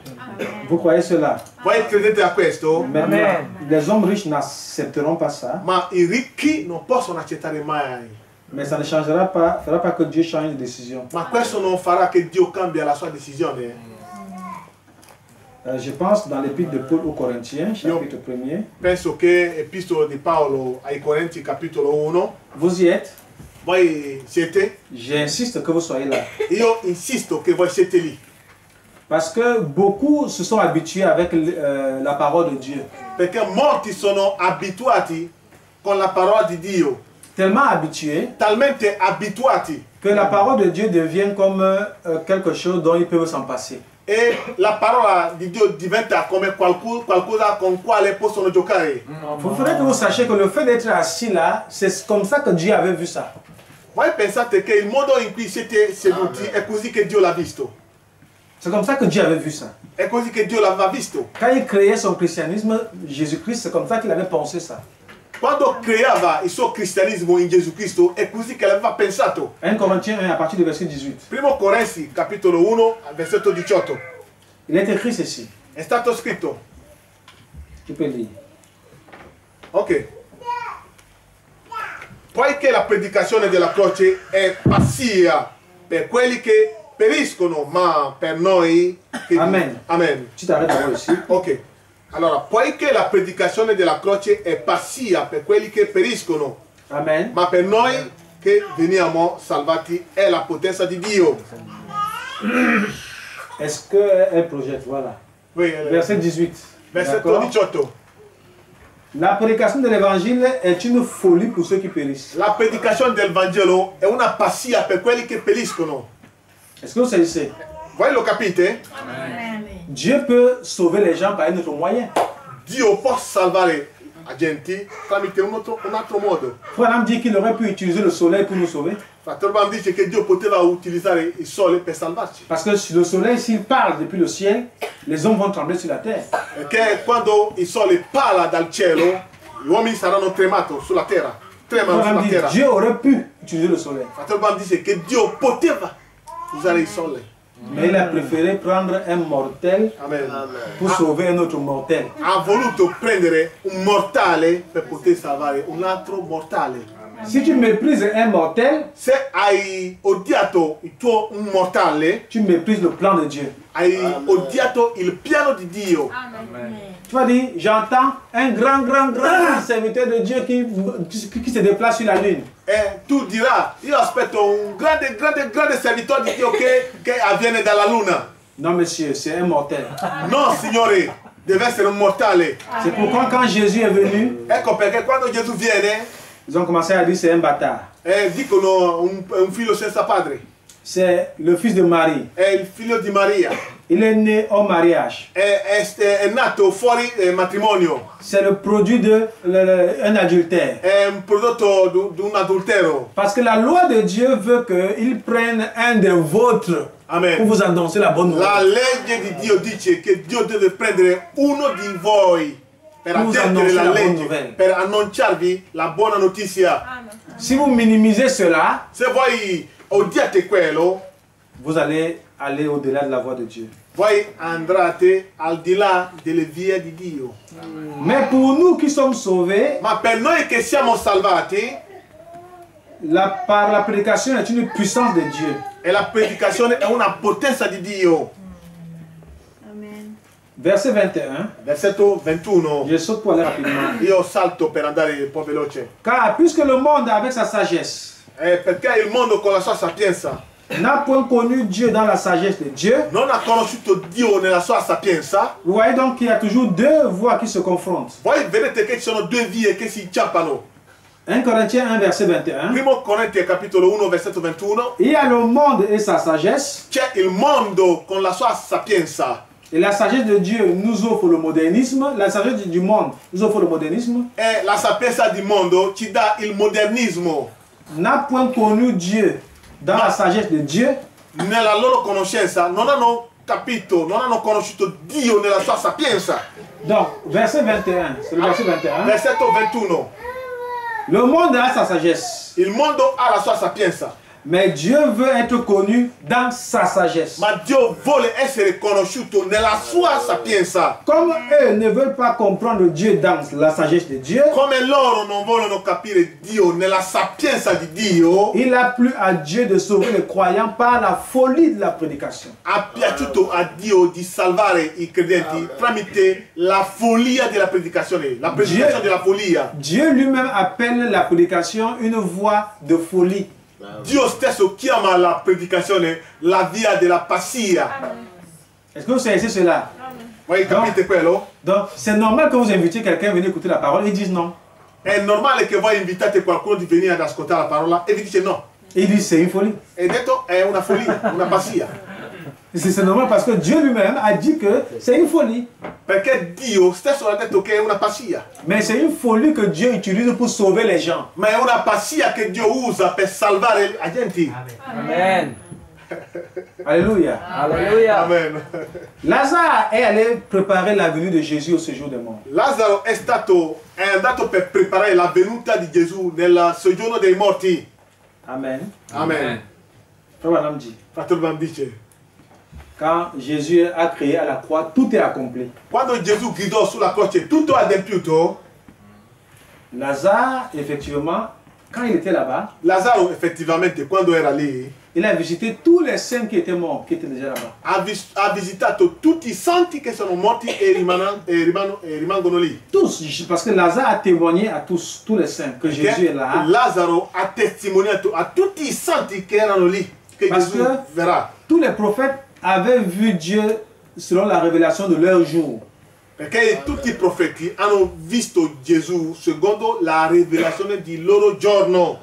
Vous croyez cela? Voi credete a questo? Maintenant, les hommes riches n'accepteront pas ça, Ma i ricchi non possono accettare mai. mais ça ne fera pas que Dieu change de décision. Ma questo non farà che Dio cambia la sua decisione. Je pense dans l'épître de Paul aux Corinthiens, chapitre 1er, Penso che Epistola di Paolo ai Corinzi capitolo 1, vous y êtes. voi siete? J'insiste que vous soyez là. Io insisto che voi siete lì. Parce que beaucoup se sont habitués avec la parole de Dieu. Perché molti sono abituati con la parola di Dio. Tellement habitués Talmente abituati. que la parole de Dieu devient comme quelque chose dont ils peuvent s'en passer. E la parola di Dio diventa come qualcosa con quale possono giocare. Il faudrait que vous sachiez que le fait d'être assis là, c'est comme ça que Dieu avait vu ça. Voi pensate che il modo in cui siete seduti è così che Dio l'ha visto? C'est comme ça que Dieu avait vu ça. È così che Dio l'aveva visto. Quand il créait son christianisme, Jésus-Christ, c'est comme ça qu'il avait pensé ça. Quando creava il suo cristianesimo in Gesù Cristo è così che l'aveva pensato. 1 Corinthiens 1 à partir du verset 18. Primo Corinzi capitolo 1 versetto 18. Il est écrit ceci. È stato scritto. Tu peux lire. Ok. Poiché la predicazione della croce è pazzia per quelli che periscono, ma per noi che... Amen. Amen. Tu t'arrêtes d'abord ici. Ok. Allora, poiché la predicazione della croce è pazzia per quelli che periscono, Amen. ma per noi che veniamo salvati è la potenza di Dio. Est-ce qu'elle projette? Voilà. Oui, Verset 18. versetto D'accord? 18. La prédication de l'évangile est une folie pour ceux qui périssent. La predicazione del Vangelo è una pazzia per quelli che periscono. Est-ce que vous saisissez? Voi lo capite? Dieu peut sauver les gens par un autre moyen. Dio può salvare la gente tramite un altro modo. Frère dit qu'il aurait pu utiliser le soleil pour nous sauver. Fratello Branham dice che Dio poteva utilizzare il sole per salvarci. Parce que le soleil, s'il parle depuis le ciel, les hommes vont trembler sur la terre. Perché quando il sole parla dal cielo, gli uomini saranno tremati sulla terra. Tremano Frère sulla dit, terra. Dieu aurait pu utiliser le soleil. Fratello Branham dice che Dio poteva usare il sole. Mais il a préféré prendre un mortel Amen. pour sauver un autre mortel. Ha voluto prendere un mortale per poter salvare un altro mortale. Si tu méprises un mortel, Se hai odiato un mortale, tu méprises le plan de Dieu. hai odiato il piano di Dio. Tu vas dire, j'entends un grand serviteur de Dieu qui se déplace sur la lune. E tu dirai, io aspetto un grande servitore di Dio che avviene dalla luna. Non, monsieur, c'est un mortel. No, signore, deve essere un mortale. C'est pourquoi quand Jésus est venu, Ecco perché quando Gesù viene, ils ont commencé à dire c'est un bâtard. dicono un figlio senza padre. C'est le fils de Marie. È il figlio di Maria. Il est né au mariage. È nato fuori matrimonio. C'est le produit d'un adultère. È un prodotto di un adultero. Parce que la loi de Dieu veut qu'il prenne un des vôtres Amen. pour vous annoncer la bonne La nouvelle. legge di Dio dice che Dio deve prendere uno di voi per Vous attendere annoncez la la bonne legge, nouvelle. per annunciarvi la buona notizia. Si vous minimisez cela, Se voi odiate quello, vous allez aller au-delà de la voie de Dieu. voi andrete al di là delle vie di Dio. Mais pour nous qui sommes sauvés, Ma per noi che siamo salvati, par la prédication est une puissance de Dieu. e la predicazione è una potenza di Dio. Amen. Verset 21, Versetto 21. je saute pour aller rapidement. Io salto per andare un po' veloce. Car puisque le monde avec sa sagesse Perché il mondo con la sua sapienza n'a point connu Dieu dans la sagesse de Dieu, non ha conosciuto Dio nella sua sapienza, vous voyez donc qu'il y a toujours deux voies qui se confrontent. voi vedete che ci sono due vie che si inciampano. 1 Corinthiens 1 verset 21, Primo Corinti capitolo 1 versetto 21. il y a le monde et sa sagesse, C'è il mondo con la sua sapienza et la sagesse de Dieu nous offre le modernisme, la sagesse du monde nous offre le modernisme, e la sapienza del mondo ci dà il modernismo. n'a point connu Dieu dans la sagesse de Dieu, Nella loro conoscenza non hanno capito, non hanno conosciuto Dio nella sua sapienza. donc verset 21, c'est le verset 21, Versetto 21. le monde a sa sagesse, Il mondo ha la sua sapienza, mais Dieu veut être connu dans sa sagesse. ma Dio vuole essere conosciuto nella sua sapienza. Comme eux ne veulent pas comprendre Dieu dans la sagesse de Dieu, Come loro non vogliono capire Dio nella sapienza di Dio, il a plu à Dieu de sauver les croyants par la folie de la prédication. ha piaciuto a Dio di salvare i credenti tramite la follia della predicazione, la predicazione della follia. Dieu lui-même appelle la prédication une voie de folie. Dio stesso chiama la predicazione la via della pazzia. Est-ce que vous savez cela? Voi capite quello? Donc, c'est normal que vous invitiez quelqu'un à venir écouter la parole et ils disent non. È normale che voi invitate qualcuno di venire ad ascoltare la parola e vi dice no. Et ils disent c'est une folie. E detto è una follia, una pazzia. C'est normal parce que Dieu lui-même a dit que c'est une folie. Perché Dio stesso ha detto che è una pazzia. Mais c'est une folie que Dieu utilise pour sauver les gens. Ma è una pazzia che Dio usa per salvare gli agenti. Amen. Alléluia. Alleluia. Amen. Lazare est allé préparer la venue de Jésus au séjour des morts. Lazzaro è andato per preparare la venuta di Gesù nel soggiorno dei morti. Amen. Amen. Frère Branham dit, Fratello Branham dice, quand Jésus a créé à la croix, tout est accompli. quando Gesù gridò sulla croce tutto è adempiuto, Lazare, effectivement, quand il était là-bas, Lazzaro effettivamente quando era lì il a visité tous les saints qui étaient morts, qui étaient déjà là-bas. ha visitato tutti i santi che sono morti e rimangono lì. Tous, parce que Lazare a témoigné à tous les saints, que Jésus est là. Lazzaro ha testimoniato a tutti i santi che erano lì, che Parce Gesù que verrà. tous les prophètes avaient vu Dieu selon la révélation de leur jour. Perché tutti i profeti hanno visto Gesù secondo la rivelazione di loro giorno.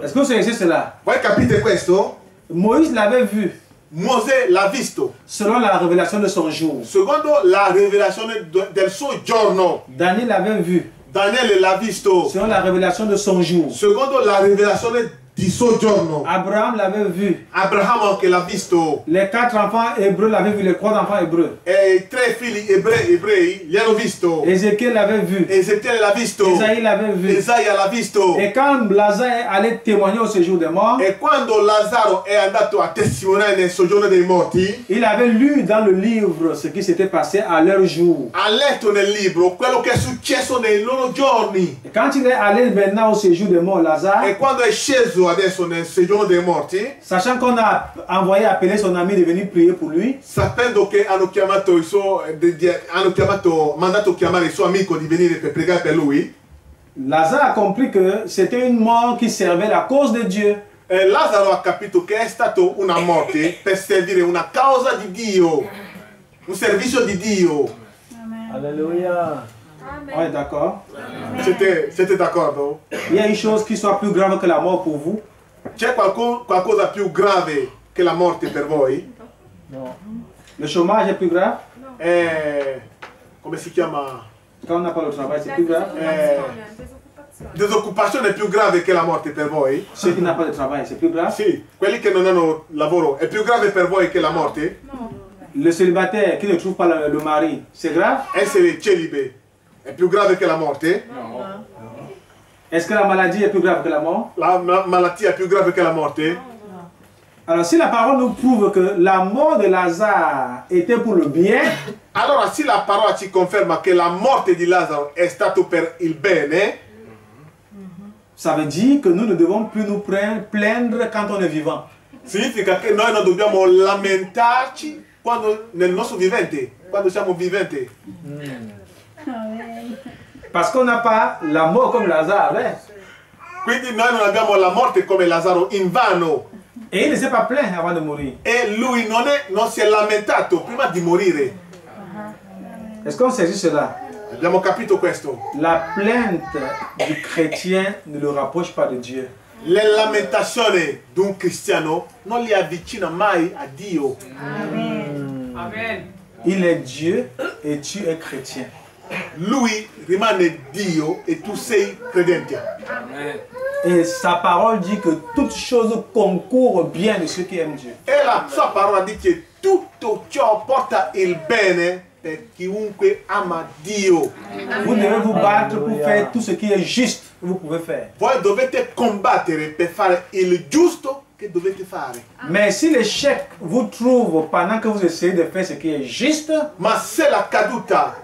Est-ce que vous savez cela? Voi capite questo? Moïse l'avait vu Mosè l'ha visto selon la révélation de son jour. secondo la rivelazione del suo giorno. Daniel l'avait vu Daniele l'ha visto selon la révélation de son jour. secondo la rivelazione di suo giorno. Abraham l'avait vu. Abramo anche l'ha visto. Les 4 enfants hébreux l'avaient vu, les 3 enfants hébreux. E i 3 figli ebrei li hanno visto. Ézéchiel l'avait vu. Ezechiele l'ha visto. Isaïe l'avait vu. Isaia l'ha visto. Et quand Lazare est allé témoigner au séjour des morts, E quando Lazzaro è andato a testimoniare nel soggiorno dei morti, il avait lu dans le livre ce qui s'était passé à leur jour. ha letto nel libro quello che è successo nei loro giorni. Et quand il est allé maintenant au séjour des morts, Lazare, E quando è sceso adesso nel soggiorno dei morti, sachant qu'on a envoyé appeler son ami de venir prier pour lui, sapendo che hanno chiamato mandato chiamare il suo amico di venire per pregare per lui, Lazare a compris que c'était une mort qui servait la cause de Dieu. Lazzaro ha capito che è stato una morte per servire una causa di Dio, un servizio di Dio. Alleluia. On est d'accord? Siete d'accordo? Il y a une chose qui soit plus grave que la mort pour vous. C'è qualcosa più grave che la morte per voi? No. Le chômage est plus grave. Come si chiama? Quand on n'a pas le travail, c'est plus grave. Disoccupazione è più grave che la morte per voi? Ceux qui n'ont pas de travail, c'est plus grave. Sì, quelli che non hanno lavoro è più grave per voi che la morte? Le célibataire qui ne trouve pas le mari, c'est grave. Essere celibe è più grave che la morte? Est-ce que la maladie est plus grave que la mort? La malattia è più grave che la morte? Alors si la parole nous prouve que la mort de Lazare était pour le bien, allora se la parola ci conferma che la morte di Lazzaro è stato per il bene, ça veut dire que nous ne devons plus nous plaindre quand on est vivant. significa che noi non dobbiamo lamentarci quando, nel nostro vivente, quando siamo viventi. Amen. Parce qu'on n'a pas la mort comme Lazare avait. Quindi noi non abbiamo la morte come Lazzaro in vano. Et il ne s'est pas plaint avant de mourir. E lui non si è lamentato prima di morire. Est-ce qu'on saisit cela? Abbiamo capito questo. La plainte du chrétien ne le rapproche pas de Dieu. Le lamentazioni di un cristiano non li avvicina mai a Dio. Amen. Il est Dieu et tu es chrétien. Lui rimane Dio e tu sei credente. Et sa parole dit que toute chose concourt au bien de ceux qui aiment Dieu. E la sua parola dice tutto ciò porta il bene per chiunque ama Dio. Vous devez vous battre pour faire tout ce qui est juste que vous pouvez faire. Voi dovete combattere per fare il giusto che dovete fare. Mais si l'échec vous trouve pendant que vous essayez de faire ce qui est juste, Ma se la caduta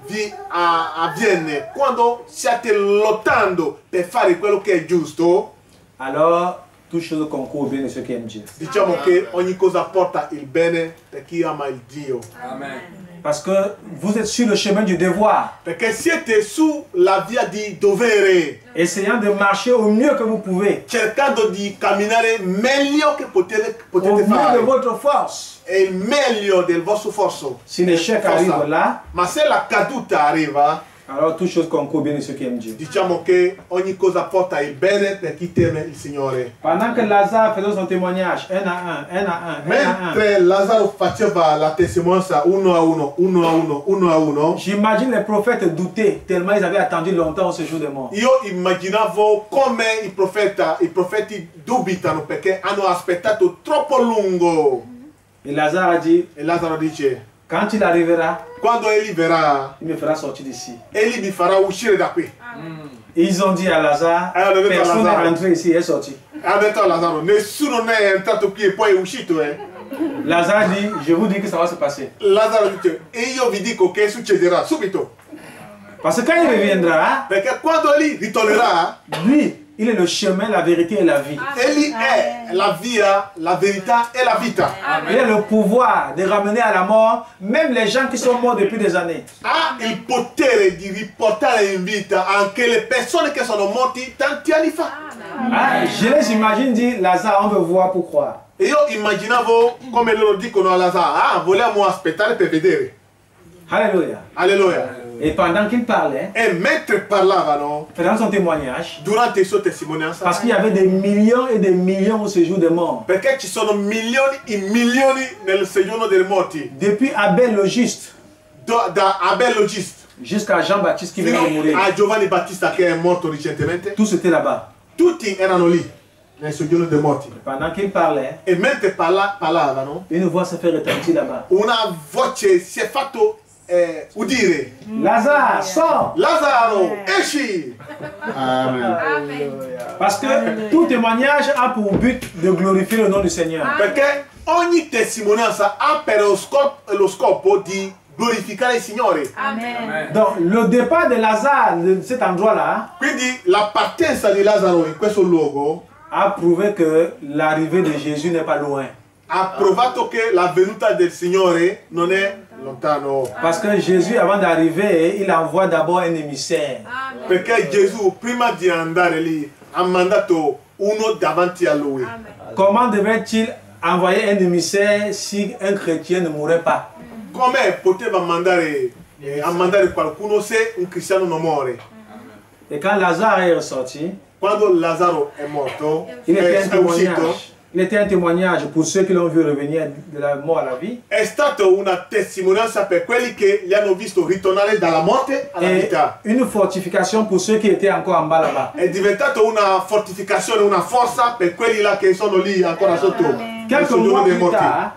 vi avviene quando stiate lottando per fare quello che è giusto, alors toute chose concourt au bien de ceux qui aiment Dieu. diciamo che ogni cosa porta il bene per chi ama il Dio. Parce que vous êtes sur le chemin du devoir, Perché siete sulla via di dovere, essayant de marcher au mieux que vous pouvez, cercando di camminare meglio che potete au mieux de fare. votre force. È il meglio del vostro forzo. Si l'échec arrive là, Ma se la caduta arriva, alors toute chose concourt au bien de ceux qui aiment Dieu. diciamo che ogni cosa porta il bene per chi teme il Signore. Pendant que Lazare faisait son témoignage, un à un, un à un, un à un, Mentre Lazzaro faceva la testimonianza uno a uno, uno a uno, uno a uno, j'imagine les prophètes doutaient tellement ils avaient attendu longtemps ce jour de mort. io immaginavo come i profeti dubitano perché hanno aspettato troppo lungo. Et Lazare a dit, E Lazzaro dice, quand il arrivera, quando egli verrà, il me fera sortir d'ici. egli mi farà uscire da qui. Et ils ont dit à Lazare, Alors, le personne Lazare. n'est rentré ici, il est sorti. Ha detto a Lazzaro, nessuno ne è entrato qui e poi è uscito. Lazare dit, je vous dis que ça va se passer. Lazzaro dice, e io vi dico che succederà subito. Parce que quand il reviendra, Perché quando egli ritornerà, lui, il est le chemin, la vérité et la vie. egli è la via, la verità e la vita. Il a le pouvoir de ramener à la mort même les gens qui sont morts depuis des années. Ha il potere di riportare in vita anche le persone che sono morti tanti anni fa. Ah, je les imagine dire, Lazare, on veut voir pour croire. E io immaginavo come loro dicono a Lazzaro, vogliamo aspettare per vedere. Alléluia. Alleluia. Et pendant qu'il parlait, E mentre parlavano, faisant son témoignage, durante il suo testimonianza, parce qu'il y avait des millions et des millions au séjour des morts. perché ci sono milioni e milioni nel soggiorno dei morti, Depuis Abel le juste da Abel Logist jusqu'à Jean-Baptiste qui vient de fino mourir, a Giovanni Battista che è morto recentemente, tous étaient là-bas. tutti erano lì nel soggiorno dei morti. Pendant qu'il parlait, E mentre parlavano, une voix se fait retentir là-bas. una voce si è fatto udire: Lazare, sors! Lazzaro, esci! Parce que tout témoignage a pour but de glorifier le nom du Seigneur. Perché ogni testimonianza ha per lo scopo di glorificare il Signore. Amen. Donc, le départ de Lazare de cet endroit-là Quindi la partenza di Lazzaro in questo luogo a prouvé que l'arrivée de Jésus n'est pas loin. ha provato che la venuta del Signore non è lontano. Parce que Jésus, avant d'arriver, il envoie d'abord un émissaire. Perché Gesù, prima di andare lì, ha mandato uno davanti a lui. Comment devrait-il envoyer un émissaire si un chrétien ne mourrait pas? Come poteva mandare a mandare qualcuno se un cristiano non muore? Et quand Lazare est ressorti, Quando Lazzaro è morto, il était un è uscito, témoignage. Il était un témoignage pour ceux qui l'ont vu revenir de la mort à la vie. è stato una testimonianza per quelli che li hanno visto ritornare dalla morte alla Et vita. une fortification pour ceux qui étaient encore en bas là-bas. È diventato una fortificazione, una forza per quelli là che sono lì ancora sotto. nel Quelques soggiorno mois dei plus morti. tard,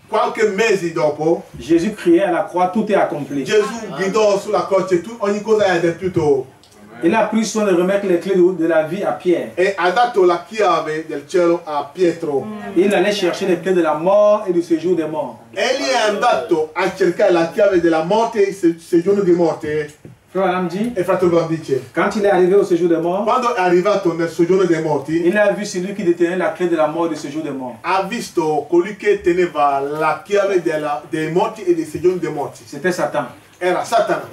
Qualche mese dopo, Jésus criait à la croix, tout est accompli. Gesù gridò sulla croce, ogni cosa è adempiuto. Il a pris soin de remettre les clés de la vie à Pierre. e ha dato la chiave del cielo a Pietro. Il allait chercher les clés de la mort et du séjour des morts. Egli è andato a cercare la chiave della morte, il soggiorno di morte. Frère Adam dit, E fratello Branham dice, quand il est arrivé au séjour des morts, quando è arrivato nel soggiorno dei morti, il a vu celui qui détenait la clé de la mort et du séjour des morts. ha visto colui che teneva la chiave dei morti e dei soggiorni dei morti. C'était Satan. Era Satana.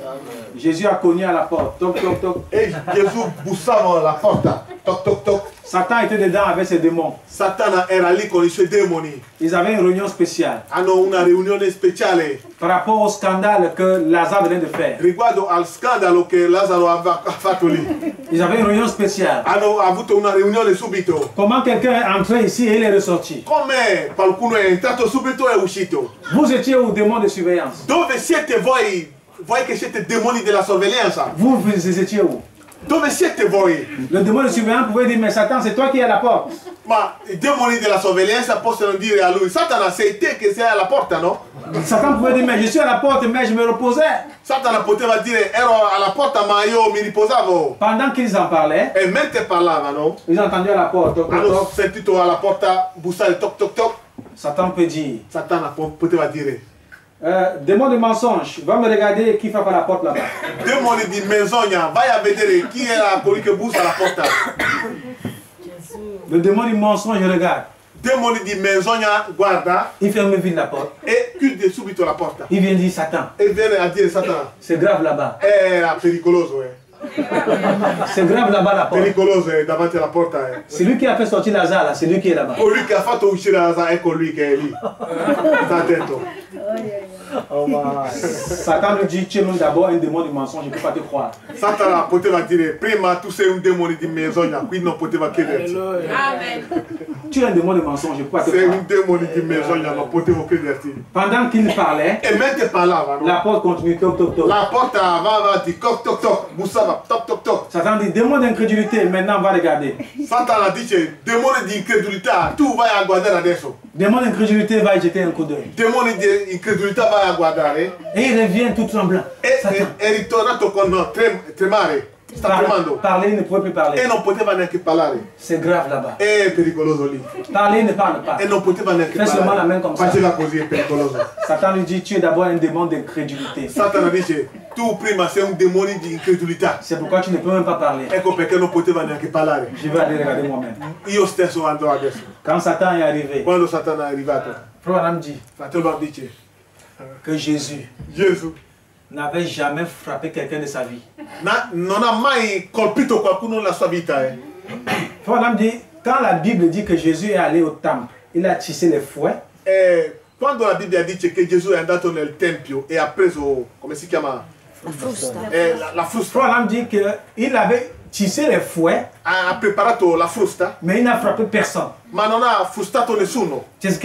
Jésus a cogné à la porte. Toc, toc, toc. E Gesù bussava alla porta. Toc, toc, toc. Satan était dedans avec ses démons. Satana era lì con i suoi demoni. Ils avaient une réunion spéciale Hanno una riunione speciale par rapport au scandale que Lazare venait de faire. riguardo al scandalo che Lazzaro ha fatto lì. Ils avaient une réunion spéciale. Hanno avuto una riunione subito. Comment quelqu'un est entré ici et il est ressorti? Come qualcuno è entrato subito e è uscito. Vous étiez au démon de surveillance. Dove siete voi? Voi che siete demoni della sorveglianza. Vous étiez où? Dove siete voi? Le démon de surveillance pouvait dire, mais Satan, c'est toi qui es à la porte. Ma i demoni della sorveglianza possono dire a lui, Satana, sei te che sei alla porta, no? Satan pouvait dire, mais je suis à la porte, mais je me reposais. Satana poteva dire, ero alla porta ma io mi riposavo. Pendant qu'ils en parlaient, E mentre parlavano, ils ont entendu à la porte. Toc, toc, hanno toc. sentito alla porta bussare toc toc toc. Satan peut dire, Satana poteva dire, démon de mensonge, va me regarder qui frappe à la porte là-bas. demoni di menzogna, vai a vedere chi era colui che bussa alla porta. Le démon du mensonge, je regarde. Demoni di menzogna, guarda Il ferme vite la porte. e chiude subito la porta. Il vient dire, Satan, E viene a dire Satana, c'est grave là-bas. era pericoloso, C'est grave là-bas la porte. pericoloso davanti alla porta. C'est lui qui a fait sortir Lazare là, c'est lui qui est là-bas. Colui che ha fatto uscire Lazaro è colui che è lì. Sta attento. Satan lui dit, tu es même d'abord un démon du mensonge, je ne peux pas te croire. Satana poteva dire, prima tu sei un demone di menzogna, quindi non poteva crederti. Tu es un démon de mensonge, je ne peux pas te Sei croire. un demone di menzogna, non potevo crederti. Pendant qu'il parlait, E mentre parlavano, la porte continue, toc, toc, toc. la porta va avanti, toc toc toc, bussava, toc toc toc. Satan dit, démon d'incrédulité, maintenant va regarder. Satana dice, demone di incredulità, tu vai a guardare adesso. Démon d'incrédulité va y jeter un coup d'œil. Demone di incredulità vai a guardare. Et il revient tout tremblant. Satan. È ritornato con tremare, sta tremando. Parler, il ne pouvait plus E parler. non poteva neanche parlare. C'est grave là-bas. È pericoloso lì. Parler, il ne parle pas. E non poteva neanche Fai seulement la main parlare. comme ça. Faceva così, è pericoloso. Satan lui dit, tu es d'abord un démon d'incrédulité. Satana dice, tu prima sei un demone di incredulità. C'est pourquoi tu ne peux même pas parler. Ecco perché non poteva neanche parlare. Je vais aller regarder moi-même. Io stesso andrò adesso. Quand Satan est arrivé, Quando Satana è arrivato, Frère Adam dit fratello dice, que Jésus Gesù n'avait jamais frappé quelqu'un de sa vie. non ha mai colpito qualcuno nella sua vita. Frère Adam dit, quand la Bible dit que Jésus est allé au temple, il a tissé les fouets. Quando la Bibbia dice che Gesù è andato nel tempio e ha preso, come si chiama? La frusta. Frère Adam dit qu'il avait tissé les fouets, Ha preparato la frusta, mais il n'a frappé personne. ma non ha frustato nessuno. C'est ce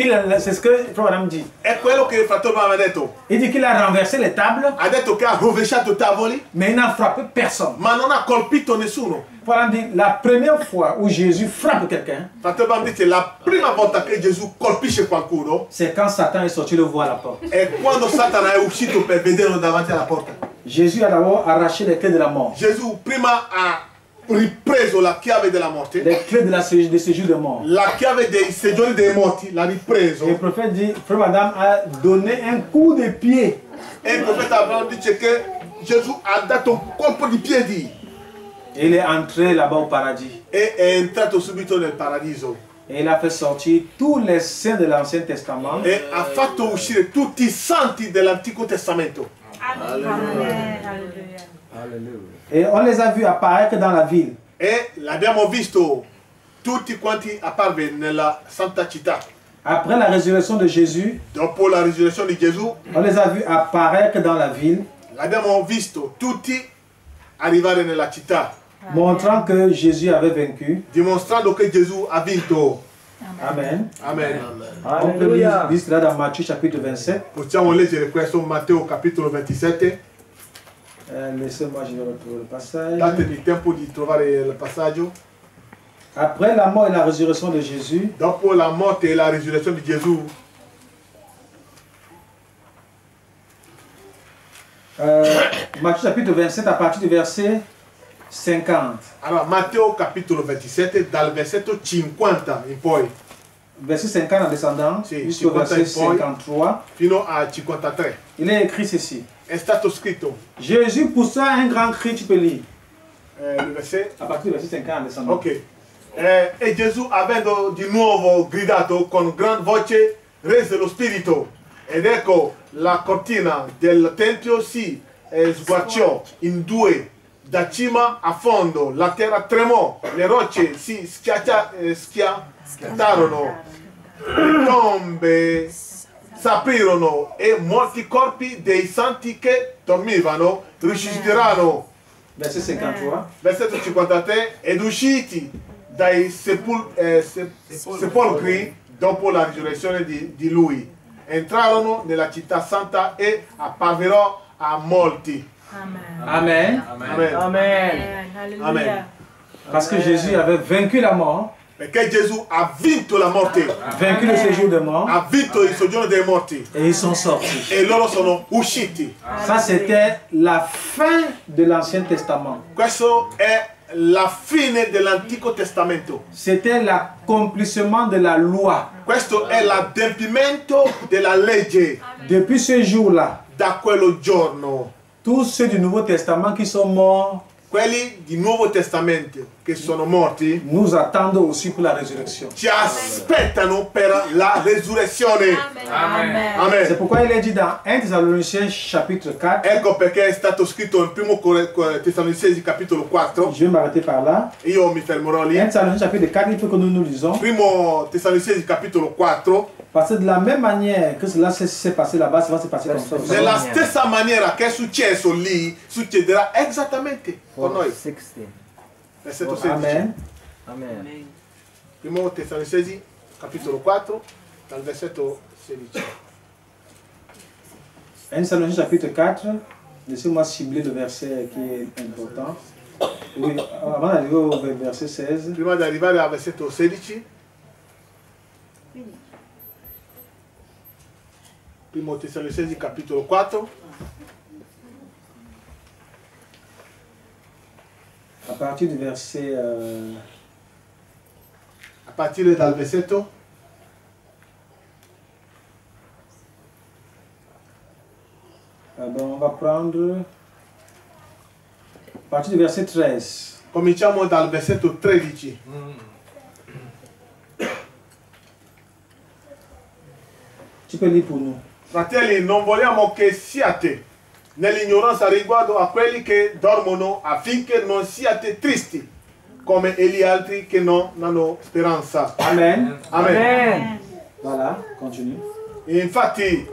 que Frère Adam dit. È quello che il fratello aveva detto. Il dit qu'il a renversé les tables, Ha detto che ha rovesciato i tavoli, mais il n'a frappé personne. ma non ha colpito nessuno. Frère Adam dit, la première fois où Jésus frappe quelqu'un, Fratello dice, la prima volta che Gesù colpisce qualcuno c'est quand Satan est sorti le voir à la porte. è quando Satana è uscito per vederlo davanti alla porta. Jésus a d'abord arraché les clés de la mort, Gesù prima ha ripreso la chiave della morte, les clés des séjours de mort. la chiave dei seggioli dei morti, l'ha ripreso. Et le prophète dit, Frère Adam a donné un coup de pied. E il profeta Abramo dice che Gesù ha dato un colpo di piedi Et il est entré là-bas au paradis. e è entrato subito nel paradiso Et il a fait sortir tous les saints de l'Ancien Testament. e ha fatto uscire tutti i santi dell'Antico Testamento. Et on les a vus apparaître dans la ville. E l'abbiamo visto tutti quanti apparve nella Santa Città. Après la résurrection de Jésus, Dopo la risurrezione di Gesù, on les a vus apparaître dans la ville, l'abbiamo visto tutti arrivare nella città, montrant que Jésus avait vaincu. dimostrando che Gesù ha vinto. Amen. Amen. On peut lire cela dans Matthieu chapitre 27. Possiamo leggere questo in Matteo capitolo 27. Laissez-moi, je vais retrouver le passage. Datevi tempo di trovare il passaggio. Après la mort et la résurrection de Jésus, Dopo la morte e la risurrezione di Gesù, Matthieu chapitre 27, à partir du verset 50. Allora, Matteo capitolo 27, dal versetto 50 in poi, Verset 50 en descendant Sì, jusqu'au 50 verset e poi. 53. fino a 53. Il est écrit ceci. È stato scritto, Jésus poussa un grand cri, tu peux lire. il versetto, À partir du verset 50 en descendant. ok. E Gesù, avendo di nuovo gridato con gran voce, rese lo spirito. Ed ecco, la cortina del tempio si sguarciò in due, da cima a fondo. La terra tremò, le rocce si schiantarono, le tombe s'aprirono e molti corpi dei santi che dormivano risusciteranno. Verset 53. Versetto 53, ed usciti dai sepolcri dopo la risurrezione di lui, entrarono nella città santa e apparvero a molti. Amen. Amen. Amen. Amen. Parce que Jésus avait vaincu la mort, Perché Gesù ha vinto la morte, vaincu le séjour des morts, ha vinto il soggiorno dei morti et ils sont sortis. e loro sono usciti. Ça, c'était la fin de l'Ancien Testament. Questo è la fine dell'Antico Testamento. C'était l'accomplissement de la loi. Questo è l'adempimento della legge. Depuis ce jour-là, Da quello giorno, tous ceux du Nouveau Testament qui sont morts quelli di Nuovo Testamento che sono morti nous attendent aussi pour la résurrection. ci aspettano per la resurrezione. Amen. Amen. C'est pourquoi il est dit dans 1 Thessaloniciens chapitre 4, Ecco perché è stato scritto in 1 Tessalonicesi capitolo 4. je vais m'arrêter par là. Io mi fermerò 1 lì. Thessaloniciens chapitre 4, il faut que nous lisons. 1 Tessalonicesi capitolo 4. Parce que de la même manière que cela s'est passé là-bas, ça va se passer comme ça. aussi. Nella stessa maniera che è successo lì, succederà esattamente con noi. 16. Versetto 16. Amen. Amen. 1 Tessalonicesi capitolo 4, dal versetto 16. 1 Thessaloniciens chapitre 4, laissez-moi cibler le verset qui est important. Oui, avant d'arriver au verset 16, Prima di arrivare al versetto 16, 1 Tessalonicesi capitolo 4, à partir du verset a partire dal versetto pardon, on va prendre à partir du verset 13. cominciamo dal versetto 13. Tu peux lire pour nous. Fratelli, non vogliamo che siate nell'ignoranza riguardo a quelli che dormono, affinché non siate tristi come gli altri che non hanno speranza. Amen. Amen. Amen. Voilà, continue. Infatti,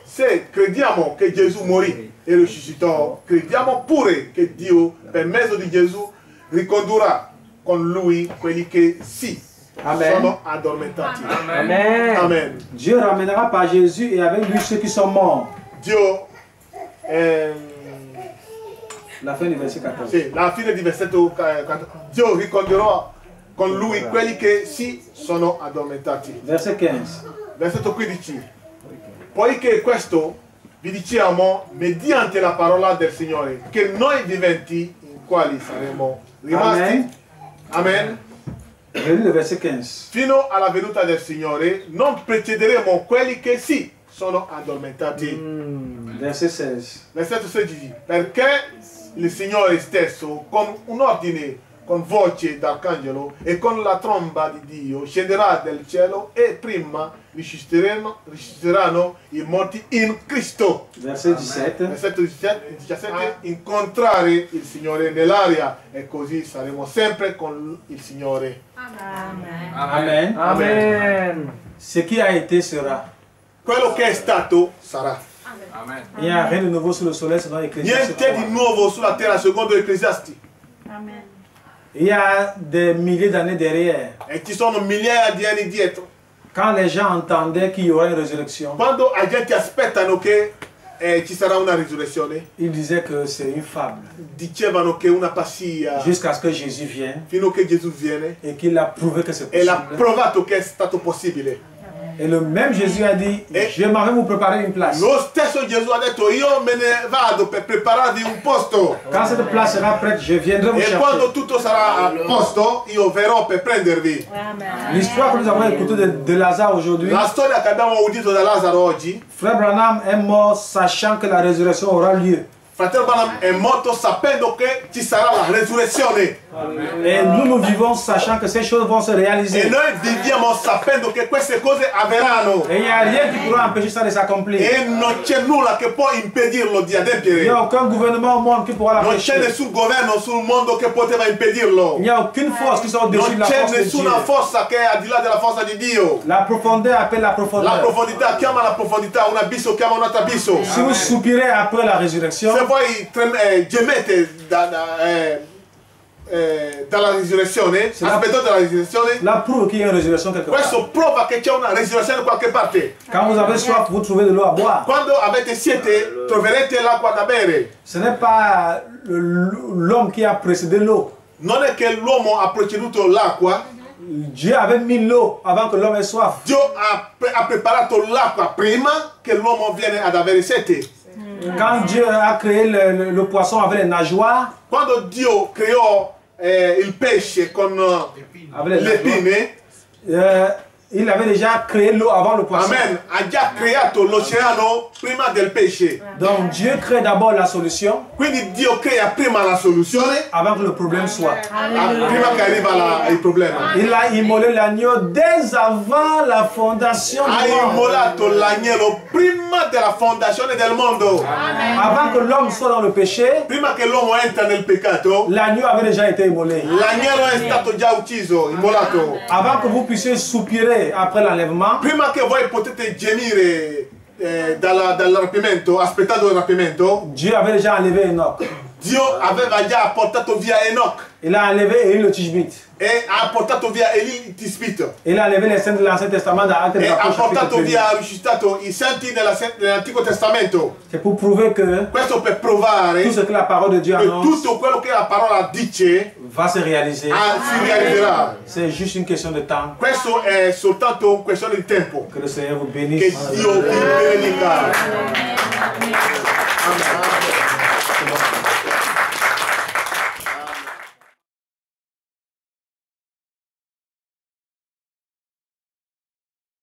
se crediamo che Gesù morì e risuscitò, crediamo pure che Dio, per mezzo di Gesù, ricondurrà con lui quelli che sì Amen. sono addormentati. Amen. Amen. Dieu ramènera par Jésus et avec lui ceux qui sont morts. Dio, La fin du verset 14. sì, la fine di versetto, Dio ricondurrà con lui quelli che sì sono addormentati. Verset 15. Versetto 15. Poiché questo vi diciamo mediante la parola del Signore, che noi viventi in quali saremo rimasti, Amen. Amen, Relis le verset 15. fino alla venuta del Signore, non precederemo quelli che sì sono addormentati. Verset 16. Versetto 16. Perché il Signore stesso, con un ordine, con voce d'arcangelo e con la tromba di Dio, scenderà dal cielo e prima risusciteranno i morti in Cristo. Verset 17. Versetto 17. Incontrare il Signore nell'aria e così saremo sempre con il Signore. Amen. Amen. Ce qui a été sera. Quello che è stato sarà. Amen. Il n'y a rien de nouveau sous le soleil selon Ecclésiaste. Niente di nuovo sulla terra secondo Ecclesiasti. Amen. Il y a des milliers d'années derrière. E ci sono migliaia di anni dietro. Quand les gens entendaient qu'il y aurait une résurrection, Quando la gente aspettano che ci sarà una risurrezione, ils disaient que c'est une fable. dicevano che è una pazzia Jusqu'à ce que Jésus vienne fino a che Gesù viene et qu'il a prouvé que c'est e l'ha possible. provato che è stato possibile. Et le même Jésus a dit, je m'en vais vous préparer une place. Lo stesso Gesù ha detto, io me ne vado per prepararvi un posto. Quand cette place sera prête, je viendrai vous E chercher. quando tutto sarà a posto, io verrò per prendervi. L'histoire que nous avons écoutée de Lazare aujourd'hui, La storia che abbiamo udito da Lazzaro oggi, Frère Branham est mort sachant que la résurrection aura lieu. fratello Branham è morto sapendo che ci sarà la resurrezione. Et nous vivons sachant que ces choses vont se E réaliser. noi viviamo sapendo che queste cose avverranno. Et il n'y a rien qui pourra empêcher ça de s'accomplir. E non c'è nulla che può impedirlo di Il n'y adempiere. a aucun gouvernement au monde qui pourra Non c'è l'empêcher. nessun governo sul mondo che poteva impedirlo. Il n'y a aucune force qui soit au-dessus de Non la c'è force de Dieu. nessuna forza che è al di là della forza di Dio. La profondeur appelle la La profondeur. profondità chiama la profondità, un abisso chiama un altro abisso. Si vous soupirez après la résurrection, Se voi gemete dalla risurrezione, la- aspettate la risurrezione, la prouve qu'il y a une résurrection quelque part. questo prova che c'è una risurrezione da qualche parte. Quand vous avez soif, vous trouvez de l'eau à boire. Quando avete siete, troverete l'acqua da bere. Ce n'est pas l'homme qui a précédé l'eau. Non è che l'uomo ha preceduto l'acqua, Dieu avait mis l'eau avant que l'homme ait soif. Dio ha preparato l'acqua prima che l'uomo viene ad avere sete. Quand Dieu a créé le poisson avec les nageoires, Quando Dio creò il pesce con avec le pinne, il avait déjà créé l'eau avant le poisson. amen, ha già creato l'oceano prima del pesce. Donc Dieu crée d'abord la solution Quindi Dio crea prima la soluzione, avant que le problème soit. prima che arriva il problema. Il a immolé l'agneau dès avant la fondation Ha du monde. immolato l'agnello prima della fondazione del mondo. Avant que l'homme soit dans le péché, Prima che l'uomo entra nel peccato, l'agneau avait déjà été immolé. l'agnello è stato già ucciso, immolato. Avant que vous puissiez soupirer après l'enlèvement, Prima che voi potete gemere dal rapimento, aspettando il rapimento, Dieu avait déjà enlevé Enoch. Dio aveva già portato via Enoch Il a enlevé Élie le Tishbite. e ha portato via Eli Tispito Il a enlevé les saints de l'Ancien Testament dans Actes des e ha Apôtres chapitre portato 1. via, risuscitato i santi nell'Antico Testamento. C'est pour prouver que Questo per provare tout ce que la parole de Dieu che annonce tutto quello che la parola dice va se réaliser. si realizzerà. C'est juste une question de temps. Questo è soltanto una questione di tempo. Que le Seigneur vous Che bénisse. Dio vi benedica. Amen.